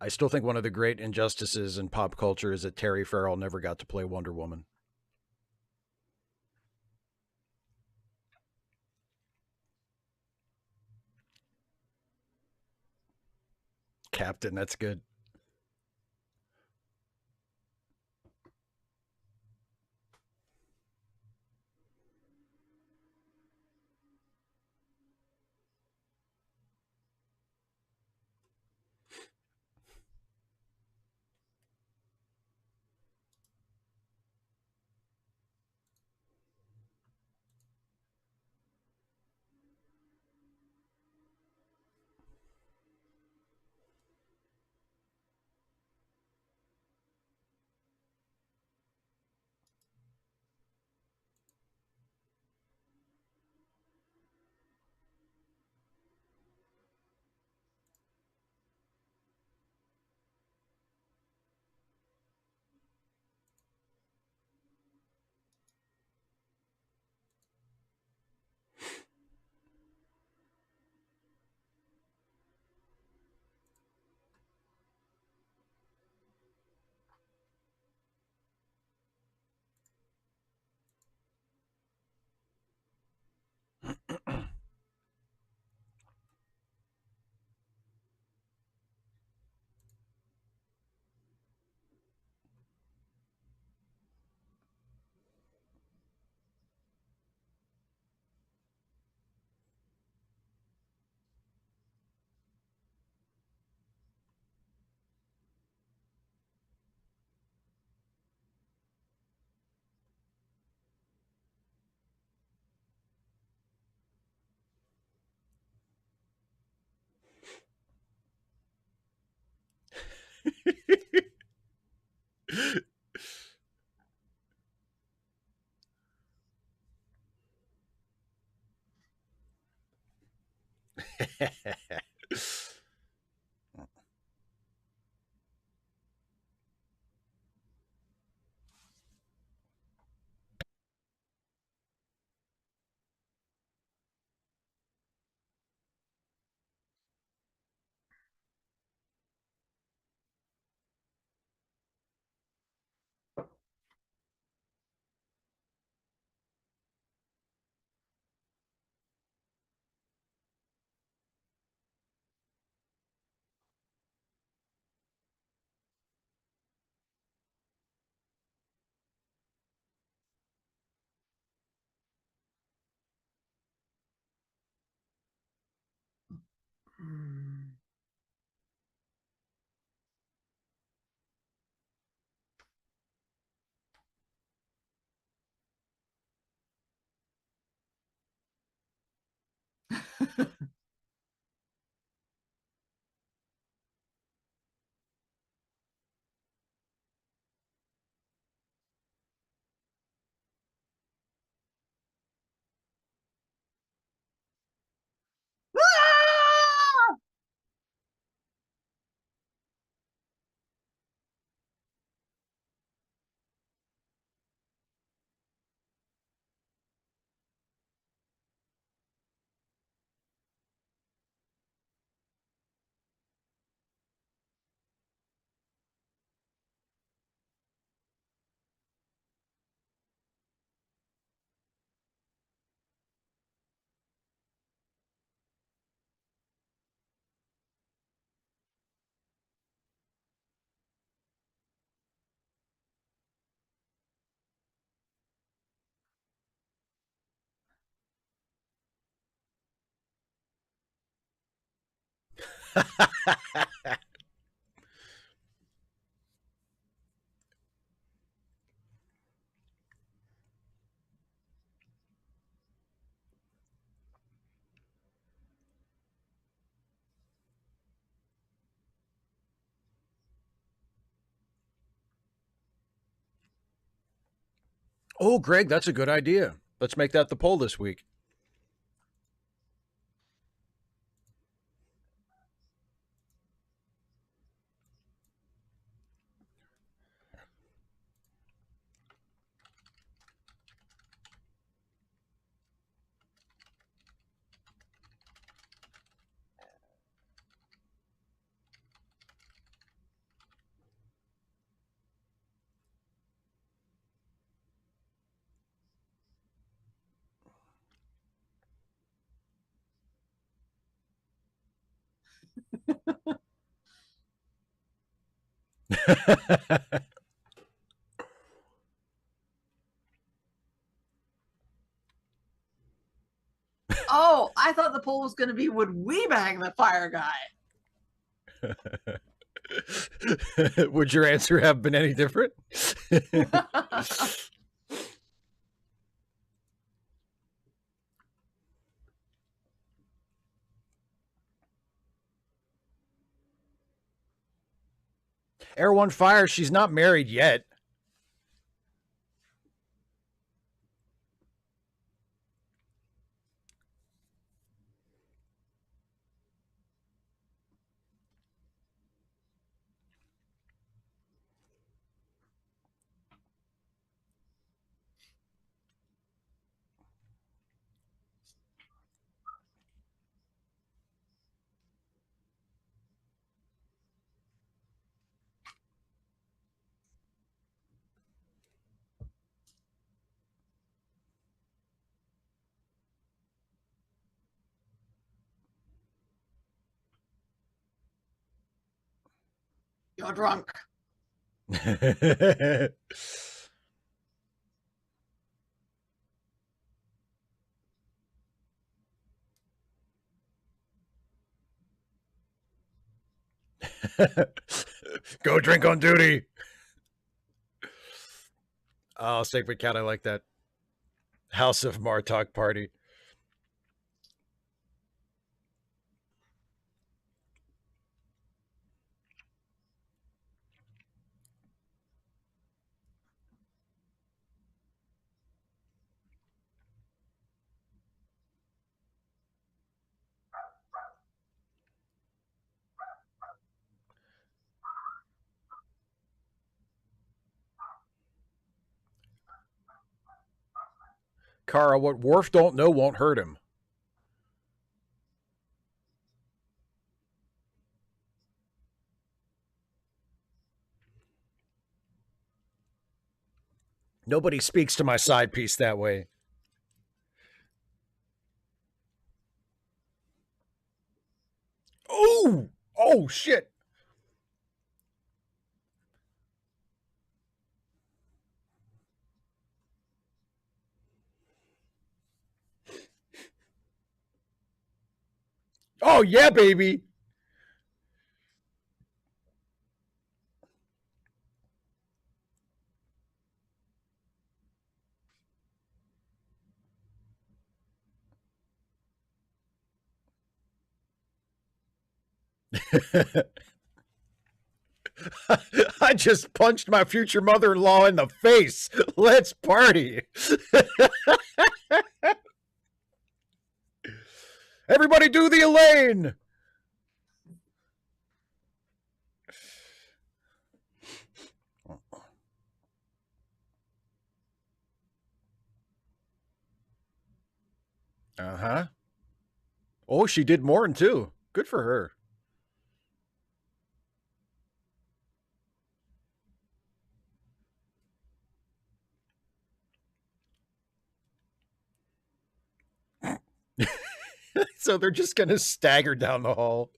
I still think one of the great injustices in pop culture is that Terry Farrell never got to play Wonder Woman. Captain, that's good. Oh, Greg, that's a good idea. Let's make that the poll this week. Oh, I thought the poll was going to be, would we bang the fire guy? Would your answer have been any different? Air One Fire, she's not married yet. You're drunk. Go drink on duty. Oh, Sacred Cat, I like that. House of Martok party. Kara, what Worf don't know won't hurt him. Nobody speaks to my side piece that way. Oh, oh shit. Oh yeah, baby. I just punched my future mother-in-law in the face. Let's party. Everybody do the Elaine. Uh-huh. Oh, she did more than two. Good for her. So they're just going to stagger down the hall.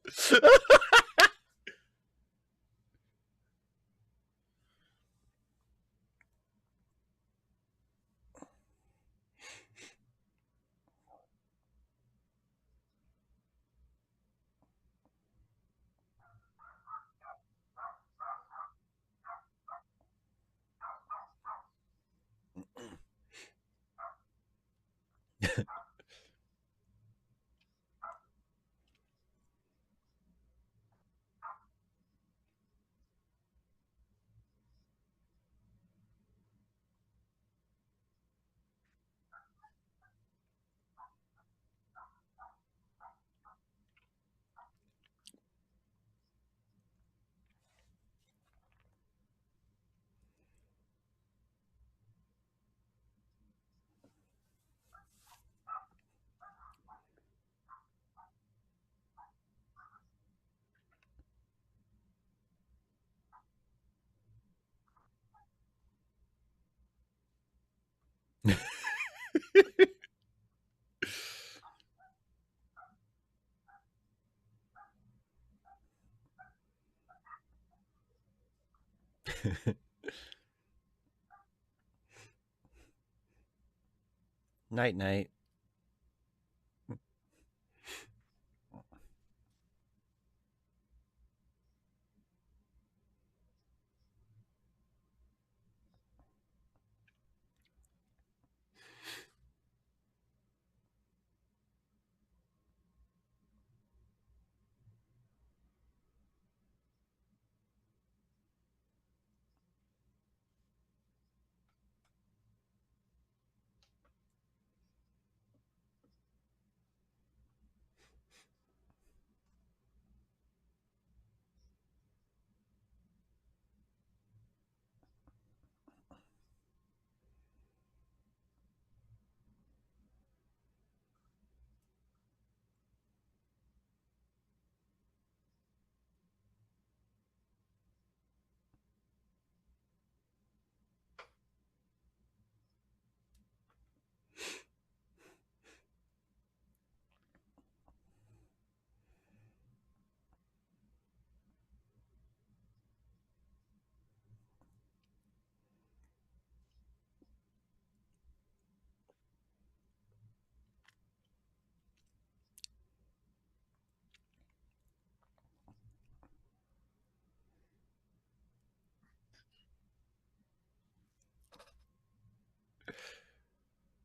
Night night.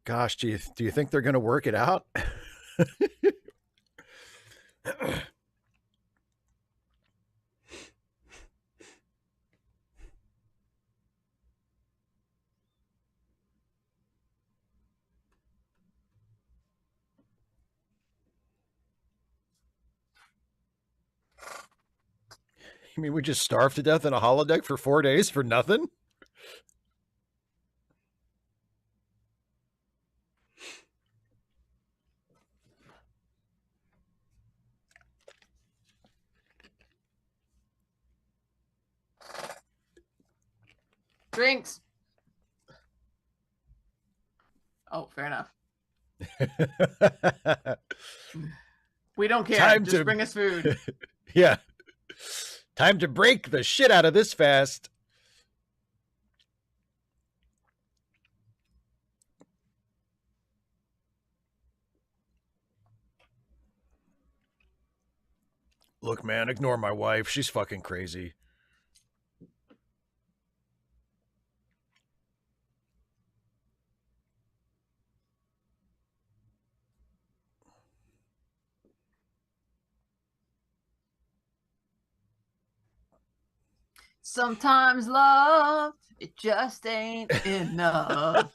Gosh, do you think they're going to work it out? You mean we just starved to death in a holodeck for 4 days for nothing? Drinks. Oh, fair enough. We don't care. Time Just to bring us food. Yeah. Time to break the shit out of this fast. Look, man, ignore my wife. She's fucking crazy. Sometimes love, it just ain't enough.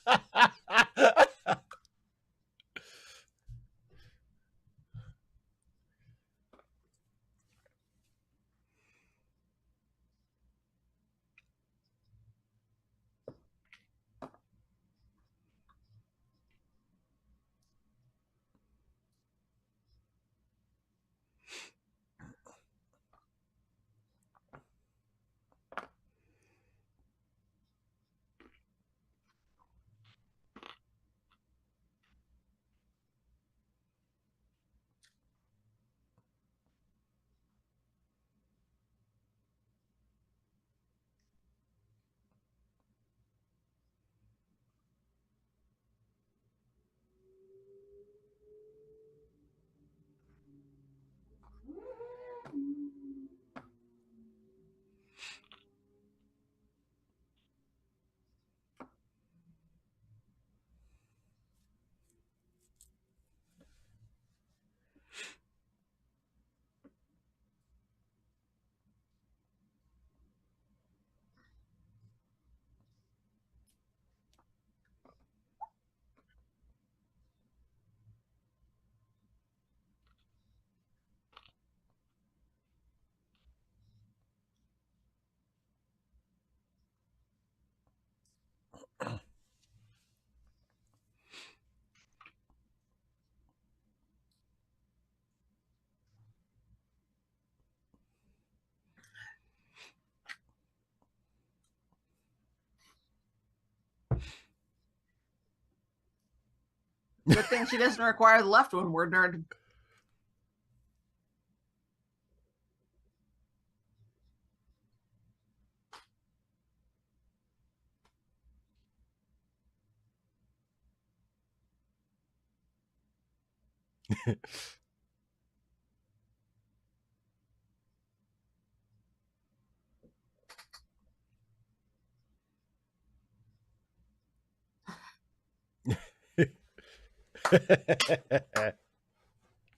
Good thing she doesn't require the left one word nerd.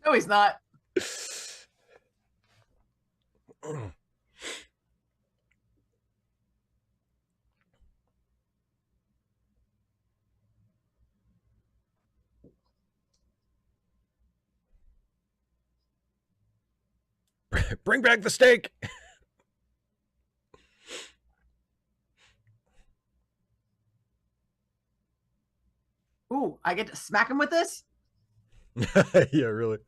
No, he's not. Bring back the steak. Ooh, I get to smack him with this? Yeah, really.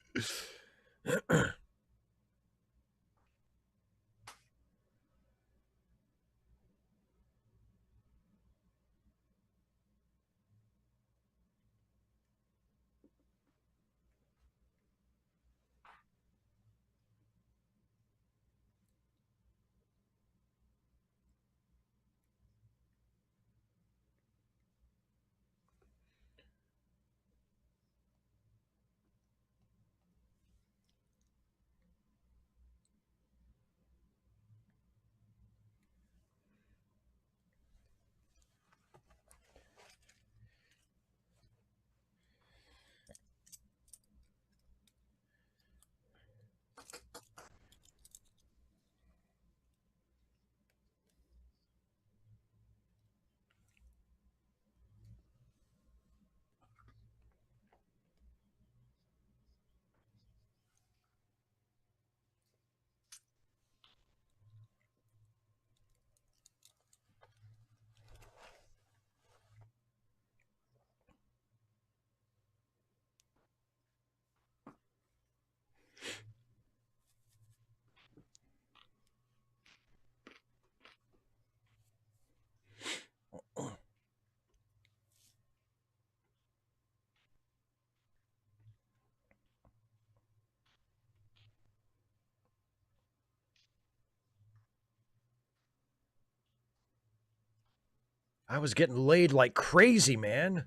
I was getting laid like crazy, man.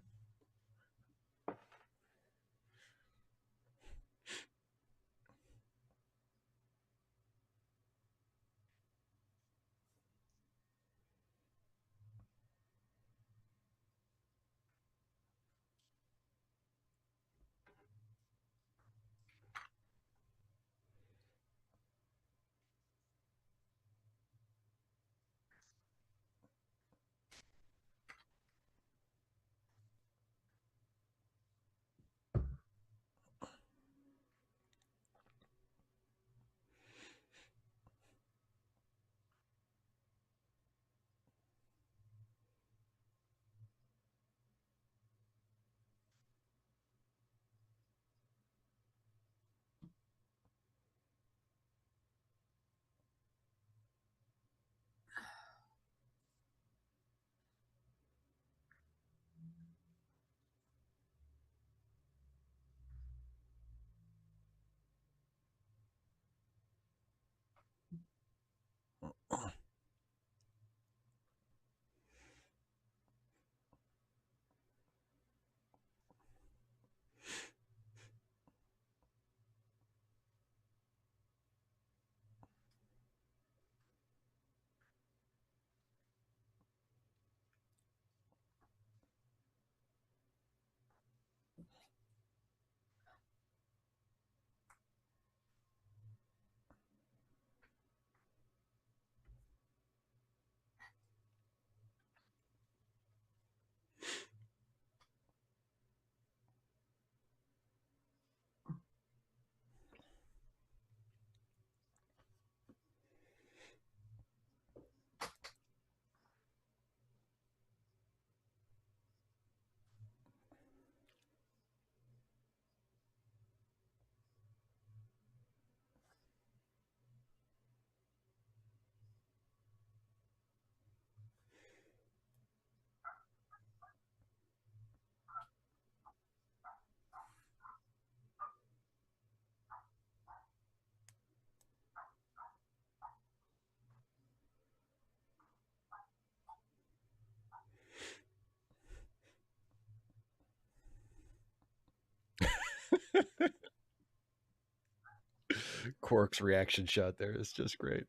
Quark's reaction shot there is just great.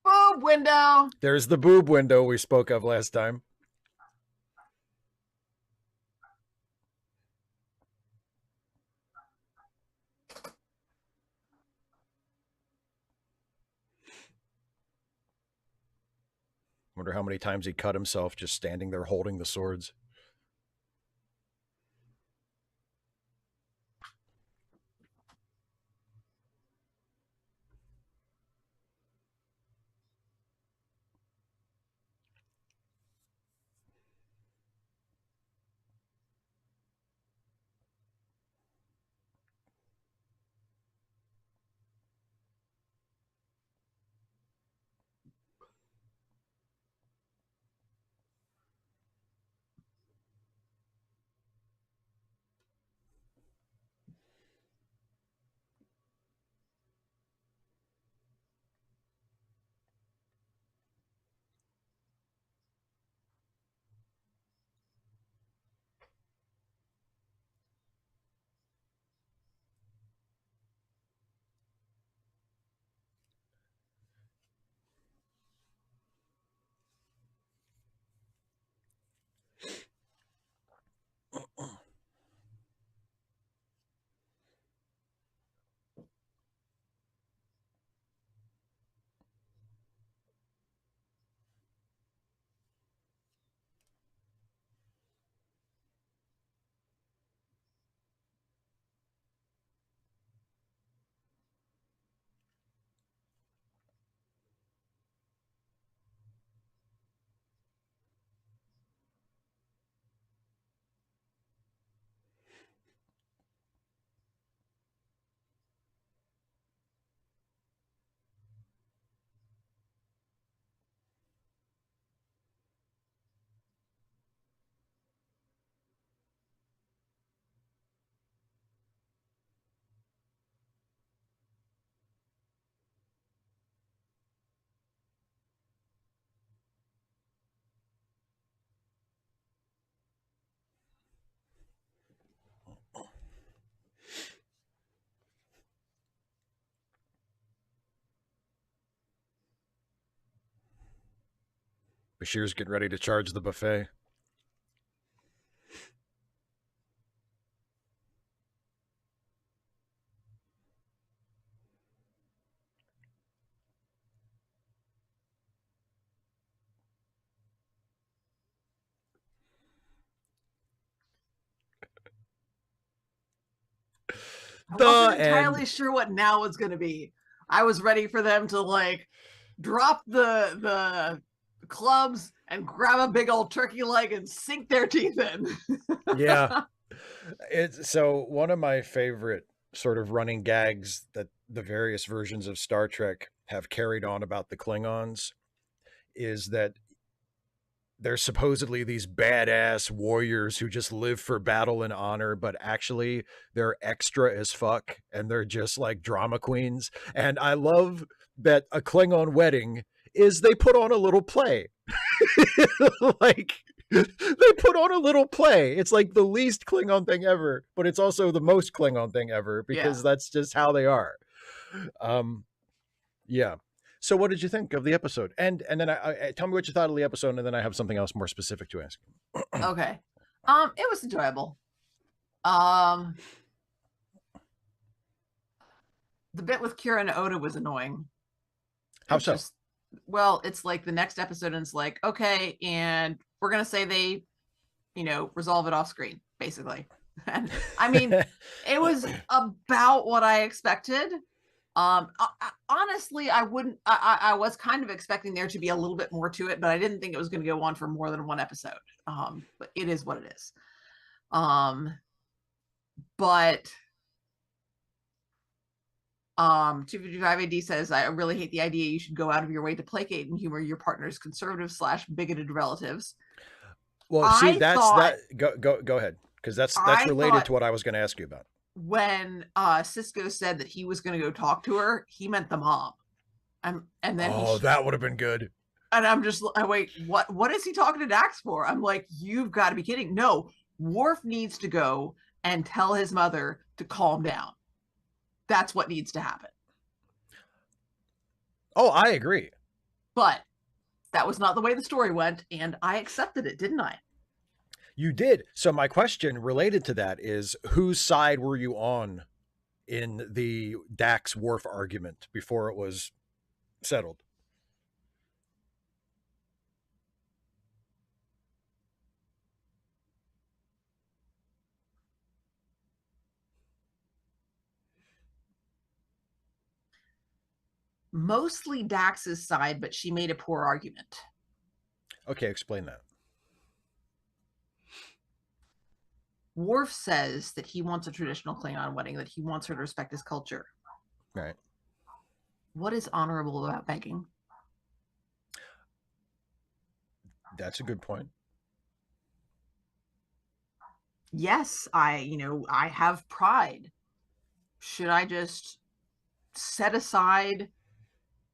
Boob window. There's the boob window we spoke of last time. Wonder how many times he cut himself just standing there holding the swords. Bashir's getting ready to charge the buffet. I The wasn't entirely end. sure what now was going to be. I was ready for them to like drop the clubs and grab a big old turkey leg and sink their teeth in. Yeah. It's so one of my favorite sort of running gags that the various versions of Star Trek have carried on about the Klingons is that they're supposedly these badass warriors who just live for battle and honor, but actually they're extra as fuck and they're just like drama queens. And I love that a Klingon wedding is they put on a little play. Like they put on a little play. It's like the least Klingon thing ever, but it's also the most Klingon thing ever because that's just how they are. Yeah. So, what did you think of the episode? And then I tell me what you thought of the episode, and then I have something else more specific to ask. Okay. It was enjoyable. The bit with Kira and Oda was annoying. How so? Well, it's like the next episode, and it's like, okay, and we're gonna say they, resolve it off screen, basically. And I mean, it was about what I expected. Honestly, I was kind of expecting there to be a little bit more to it, but I didn't think it was going to go on for more than one episode. But it is what it is. But 255 AD says, I really hate the idea you should go out of your way to placate and humor your partner's conservative / bigoted relatives. Well, see, that. Go ahead, because that's related to what I was going to ask you about. When Cisco said that he was going to go talk to her, he meant the mom. And then that would have been good. And I'm just, wait, what is he talking to Dax for? I'm like, you've got to be kidding. No, Worf needs to go and tell his mother to calm down. That's what needs to happen. Oh, I agree. But that was not the way the story went, and I accepted it, didn't I? You did. So my question related to that is, whose side were you on in the Dax Worf argument before it was settled? Mostly Dax's side, but she made a poor argument. Okay, explain that. Worf says that he wants a traditional Klingon wedding, that he wants her to respect his culture. Right. What is honorable about begging? That's a good point. Yes, I have pride. Should I just set aside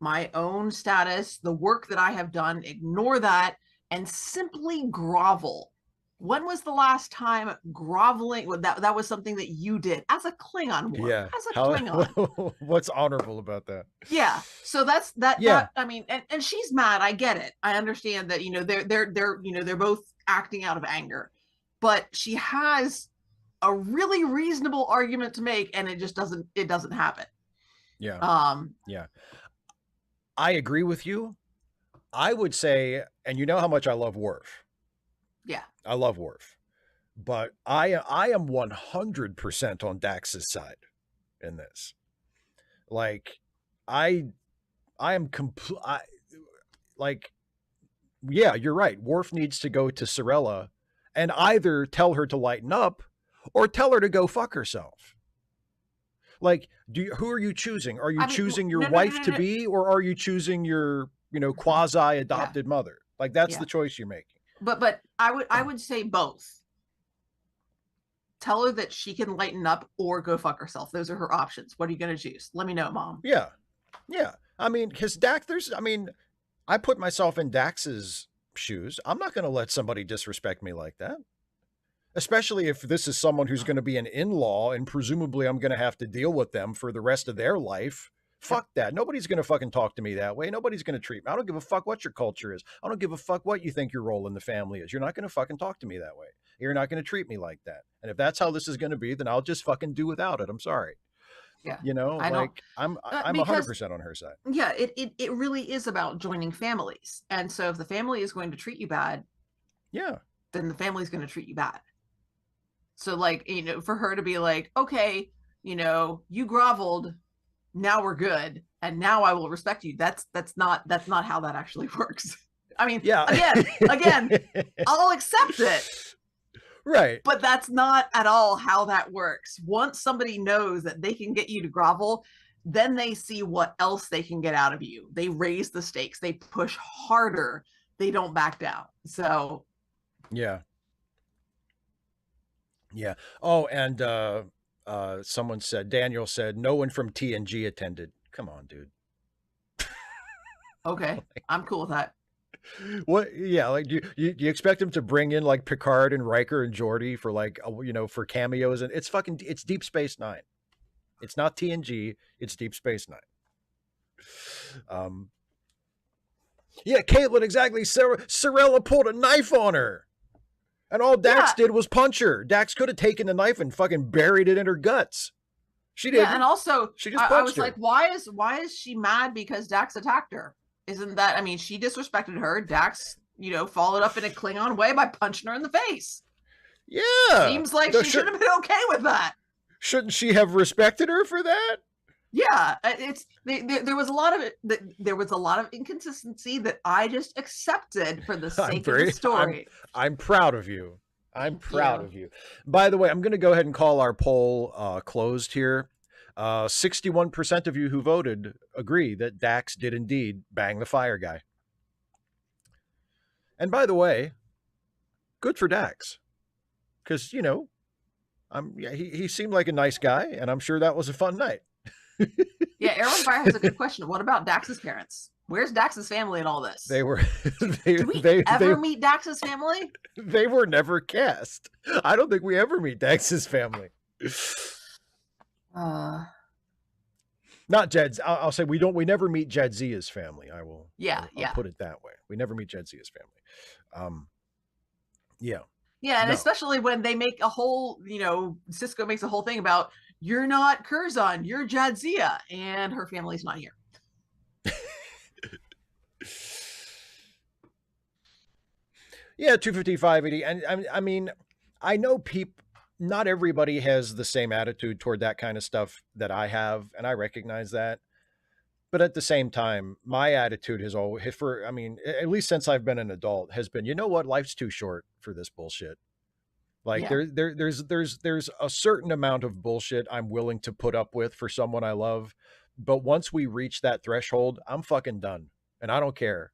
my own status, the work that I have done, ignore that, and simply grovel? When was the last time groveling? Well, that was something that you did as a Klingon Worf, Yeah. as a Klingon. What's honorable about that? Yeah. So that's that. Yeah. That, I mean, and she's mad. I get it. I understand that. They're both acting out of anger, but she has a really reasonable argument to make, and it doesn't happen. Yeah. Yeah. I agree with you. I would say, and you know how much I love Worf. Yeah. I love Worf. But I am 100% on Dax's side in this. Like, I am like, yeah, you're right. Worf needs to go to Sorella and either tell her to lighten up or tell her to go fuck herself. Like, who are you choosing? Are you choosing your wife to be, or are you choosing your, quasi adopted mother? Like, that's the choice you're making. But I would say both. Tell her that she can lighten up or go fuck herself. Those are her options. What are you going to choose? Let me know, Mom. Yeah. Yeah. I mean, because Dax, I put myself in Dax's shoes. I'm not going to let somebody disrespect me like that. Especially if this is someone who's going to be an in-law and presumably I'm going to have to deal with them for the rest of their life. Fuck that. Nobody's going to fucking talk to me that way. Nobody's going to treat me. I don't give a fuck what your culture is. I don't give a fuck what you think your role in the family is. You're not going to fucking talk to me that way. You're not going to treat me like that. And if that's how this is going to be, then I'll just fucking do without it. I'm sorry. Yeah. I'm 100% on her side. Yeah, it really is about joining families. And so if the family is going to treat you bad, yeah, then the family's going to treat you bad. So for her to be like, okay, you groveled, now we're good, and now I will respect you. That's not how that actually works. I mean, yeah. again, I'll accept it. Right. But that's not at all how that works. Once somebody knows that they can get you to grovel, then they see what else they can get out of you. They raise the stakes. They push harder. They don't back down. So. Yeah. Yeah. Oh, and Daniel said, no one from TNG attended. Come on, dude. Okay. I'm cool with that. What? Yeah, like do you expect him to bring in like Picard and Riker and Geordi for for cameos? And it's Deep Space Nine. It's not TNG. It's Deep Space Nine. Yeah, Caitlin, exactly. Sorella pulled a knife on her, and all Dax did was punch her. Dax could have taken the knife and fucking buried it in her guts. She did. Yeah, and also she just punched I was her. Like, why is she mad because Dax attacked her? Isn't that, I mean, she disrespected her. Dax, followed up in a Klingon way by punching her in the face. Yeah. Seems like she should have been okay with that. Shouldn't she have respected her for that? Yeah, there was a lot of inconsistency that I just accepted for the sake of the story. I'm proud of you. I'm proud of you. By the way, I'm going to go ahead and call our poll closed here. 61% of you who voted agree that Dax did indeed bang the fire guy. And by the way, good for Dax. Because, he seemed like a nice guy, and I'm sure that was a fun night. Yeah, Aaron Fire has a good question. What about Dax's parents? Where's Dax's family in all this? They were Do we ever meet Dax's family? They were never cast. I don't think we ever meet Dax's family. Not Jed's. I'll say we never meet Jadzia's family. I'll put it that way. We never meet Jadzia's family. Yeah. Yeah, and especially when they make a whole, Cisco makes a whole thing about, you're not Curzon, you're Jadzia, and her family's not here. Yeah, 25580. And I mean, I know not everybody has the same attitude toward that kind of stuff that I have, and I recognize that. But at the same time, my attitude has always, at least since I've been an adult, has been, you know what, life's too short for this bullshit. Like there's a certain amount of bullshit I'm willing to put up with for someone I love, but once we reach that threshold, I'm fucking done, and I don't care.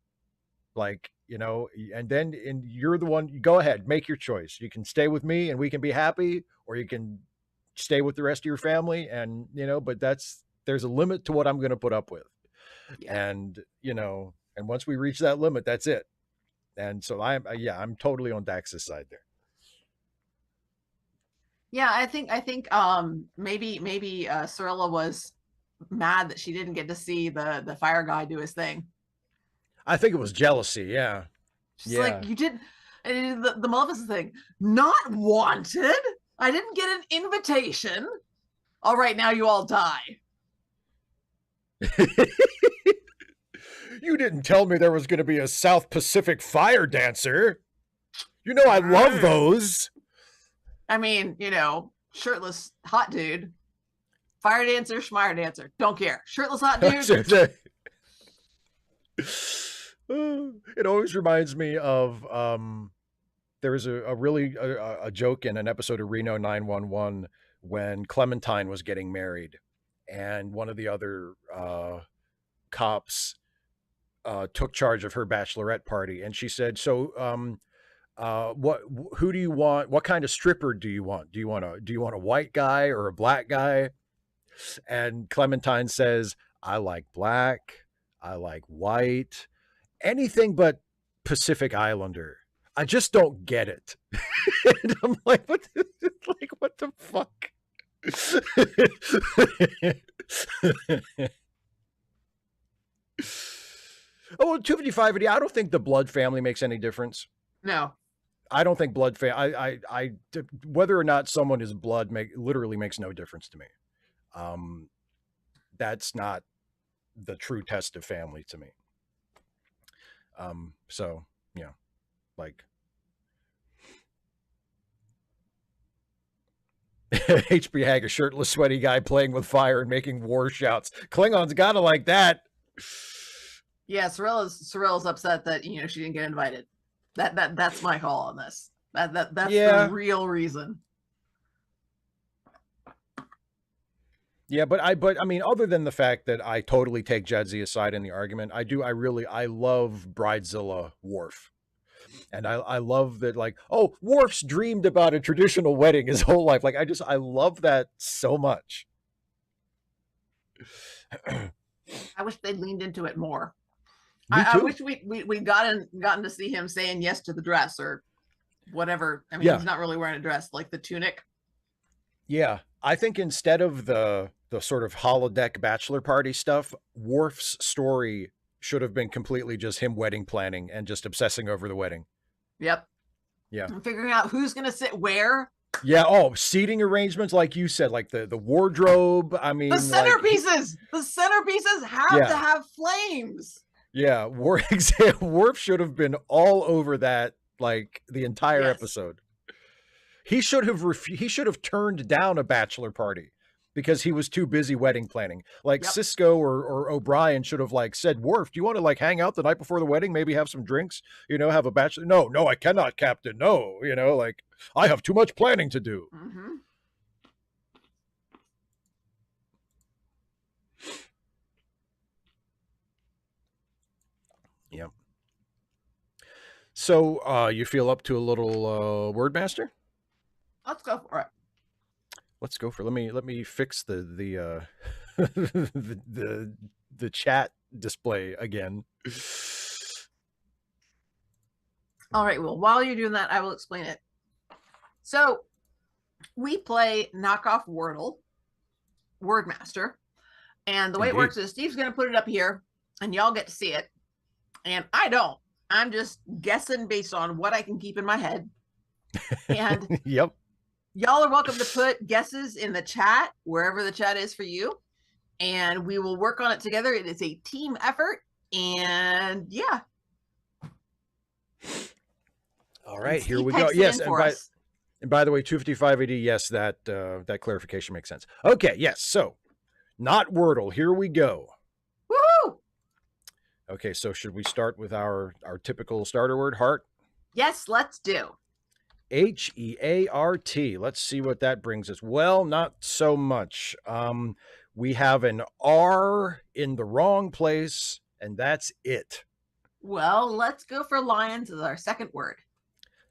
Like, and you're the one. You go ahead, make your choice. You can stay with me, and we can be happy, or you can stay with the rest of your family, and but there's a limit to what I'm going to put up with. Yeah. And, and once we reach that limit, that's it. And so I'm totally on Dax's side there. Yeah, I think maybe Cirilla was mad that she didn't get to see the fire guy do his thing. I think it was jealousy. Yeah. She's like, you did the Maleficent thing. Not wanted. I didn't get an invitation. All right, now you all die. You didn't tell me there was going to be a South Pacific fire dancer. I love those. I mean, shirtless hot dude, fire dancer, schmire dancer. Don't care. Shirtless hot dude. It always reminds me of there was a joke in an episode of Reno 911 when Clementine was getting married, and one of the other cops took charge of her bachelorette party, and she said, "So, who do you want? What kind of stripper do you want? Do you want a white guy or a black guy?" And Clementine says, "I like black. I like white. Anything but Pacific Islander. I just don't get it." And I'm like, what the fuck? Oh, 255. I don't think the blood family makes any difference. No, I don't think blood I whether or not someone is blood literally makes no difference to me. That's not the true test of family to me. So yeah, like HB Hager, shirtless, sweaty guy playing with fire and making war shouts. Klingons gotta like that. Yeah, Cirilla's upset that she didn't get invited. That's my call on this. That's the real reason. Yeah, but I mean, other than the fact that I totally take Jadzia's side in the argument, I love Bridezilla Worf. And I love that, like, oh, Worf's dreamed about a traditional wedding his whole life. Like, I love that so much. I wish they'd leaned into it more. I wish we gotten to see him saying yes to the dress or whatever. I mean, he's not really wearing a dress, like the tunic. Yeah, I think instead of the sort of holodeck bachelor party stuff, Worf's story should have been completely just him wedding planning and just obsessing over the wedding. Yep. Yeah. And figuring out who's going to sit where. Yeah. Oh, seating arrangements, like you said, like the wardrobe. I mean, the centerpieces. The centerpieces have to have flames. Yeah, Worf should have been all over that, like, the entire episode. He should have turned down a bachelor party because he was too busy wedding planning. Like Cisco or O'Brien should have like said, "Worf, do you want to like hang out the night before the wedding? Maybe have some drinks, have a bachelor." No, I cannot, Captain. No, like I have too much planning to do. Mm-hmm. Yeah. So you feel up to a little Wordmaster? Let's go for it. Let's go for it. Let me fix the the chat display again. All right, well, while you're doing that, I will explain it. So we play knockoff Wordle, Wordmaster. And the way it works is Steve's going to put it up here and y'all get to see it. And I don't. I'm just guessing based on what I can keep in my head. And yep. Y'all are welcome to put guesses in the chat, wherever the chat is for you. And we will work on it together. It is a team effort. And yeah. All right, here we go. Yes, and by the way, 255 AD, yes, that clarification makes sense. Okay, yes, so not Wordle. Here we go. Woohoo! Okay, so should we start with our typical starter word, heart? Yes, let's do. Heart. Let's see what that brings us. Well, not so much. We have an R in the wrong place, and that's it. Well, let's go for lions as our second word.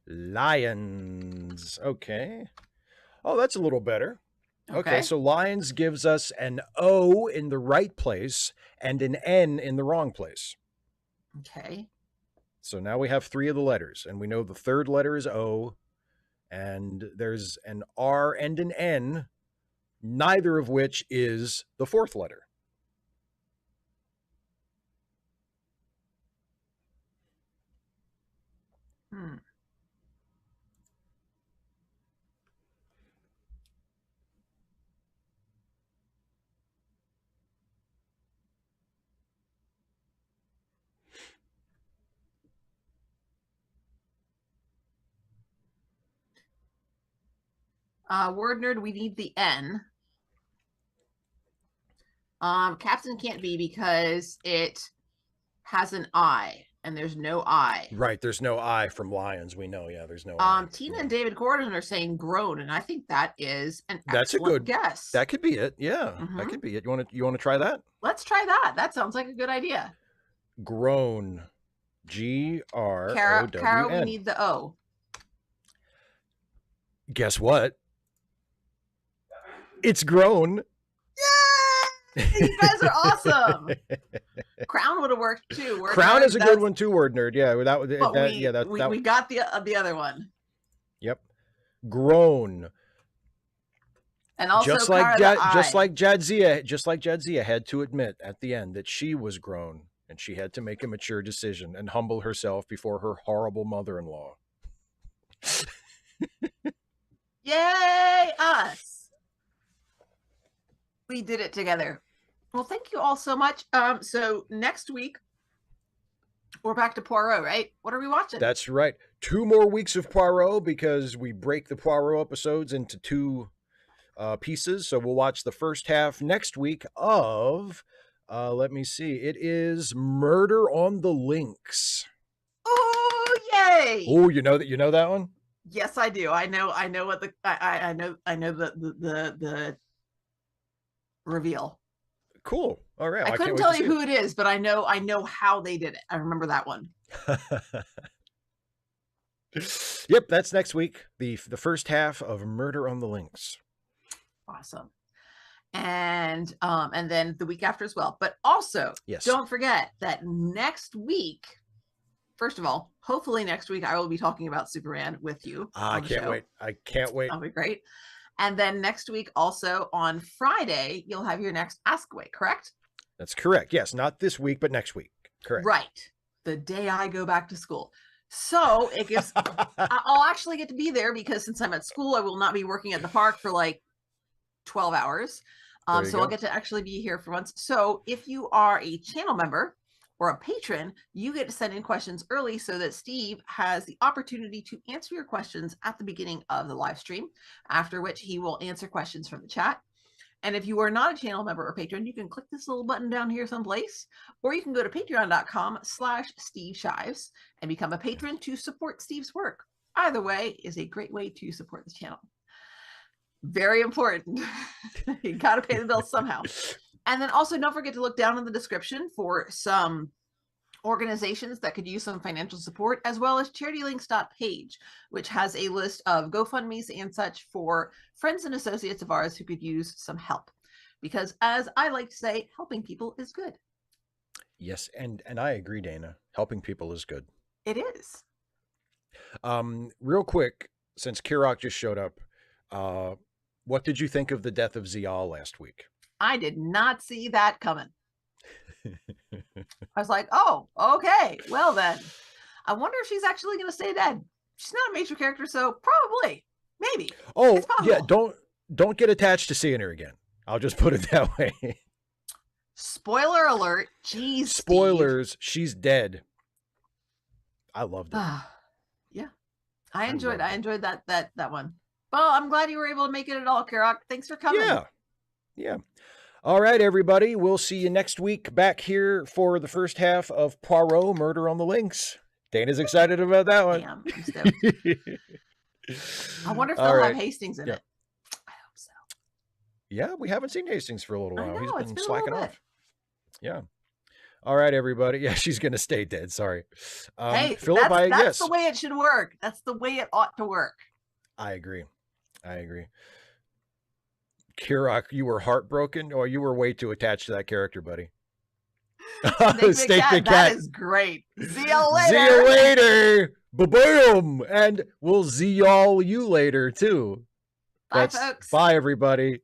Lions. Okay. Oh, that's a little better. Okay, so lions gives us an O in the right place and an N in the wrong place. Okay. So now we have 3 of the letters, and we know the third letter is O, and there's an R and an N, neither of which is the fourth letter. Word nerd, we need the N. Captain can't be because it has an I, and there's no I. Right, there's no I from lions. We know, yeah, there's no I. Tina and David Gordon are saying grown, and I think that is an excellent guess. That could be it. Yeah, that could be it. You want to try that? Let's try that. That sounds like a good idea. Grown. G-R-O-W-N. Kara, we need the O. Guess what? It's grown. Yay! You guys are awesome. Crown would have worked too. Crown is a good one too, word nerd. Yeah, we got the other one. Yep. Grown. And also just like Jadzia had to admit at the end that she was grown and she had to make a mature decision and humble herself before her horrible mother-in-law. Yay, us. We did it together. Well, thank you all so much. So next week, we're back to Poirot, right? What are we watching? That's right. 2 more weeks of Poirot because we break the Poirot episodes into 2 pieces. So we'll watch the first half next week of, let me see, it is Murder on the Links. Oh, yay! Oh, you know that one? Yes, I do. I know what I know the reveal. Cool. All right. I couldn't tell you who it is, but I know how they did it. I remember that one. Yep, that's next week. The first half of Murder on the Links. Awesome. And then the week after as well. But also, don't forget that next week, first of all, hopefully next week I will be talking about Superman with you. I can't wait. That'll be great. And then next week, also on Friday, you'll have your next Ask Away, correct? That's correct. Yes, not this week, but next week. Correct. Right. The day I go back to school. So it gives, I'll actually get to be there because since I'm at school, I will not be working at the park for like 12 hours. So I'll get to actually be here for once. So if you are a channel member or a patron, you get to send in questions early so that Steve has the opportunity to answer your questions at the beginning of the live stream, after which he will answer questions from the chat. And if you are not a channel member or patron, you can click this little button down here someplace, or you can go to patreon.com/Steve Shives and become a patron to support Steve's work. Either way is a great way to support the channel. Very important. You got to pay the bills somehow. And then also don't forget to look down in the description for some organizations that could use some financial support, as well as charitylinks.page, which has a list of GoFundMes and such for friends and associates of ours who could use some help. Because as I like to say, helping people is good. Yes, and I agree, Dana. Helping people is good. It is. Real quick, since Kirok just showed up, what did you think of the death of Zial last week? I did not see that coming. I was like, oh, okay. Well then, I wonder if she's actually going to stay dead. She's not a major character, so probably, maybe. Oh, yeah, don't get attached to seeing her again. I'll just put it that way. Spoiler alert. Jeez. Spoilers, Steve. She's dead. I loved it. Yeah. I enjoyed that one. Well, I'm glad you were able to make it at all, Kirok. Thanks for coming. Yeah. Yeah. All right, everybody. We'll see you next week back here for the first half of Poirot Murder on the Links. Dana's excited about that one. Damn, I'm stoked. I wonder if they'll have Hastings in it. I hope so. Yeah, we haven't seen Hastings for a little while. He's been slacking off. Yeah. All right, everybody. Yeah, she's going to stay dead. Sorry. Hey, Philip, that's the way it should work. That's the way it ought to work. I agree. Kirok, you were heartbroken, or you were way too attached to that character, buddy. Steak the cat. That is great. See you later. See you later. Ba-boom. And we'll see y'all you later, too. Bye, folks. Bye, everybody.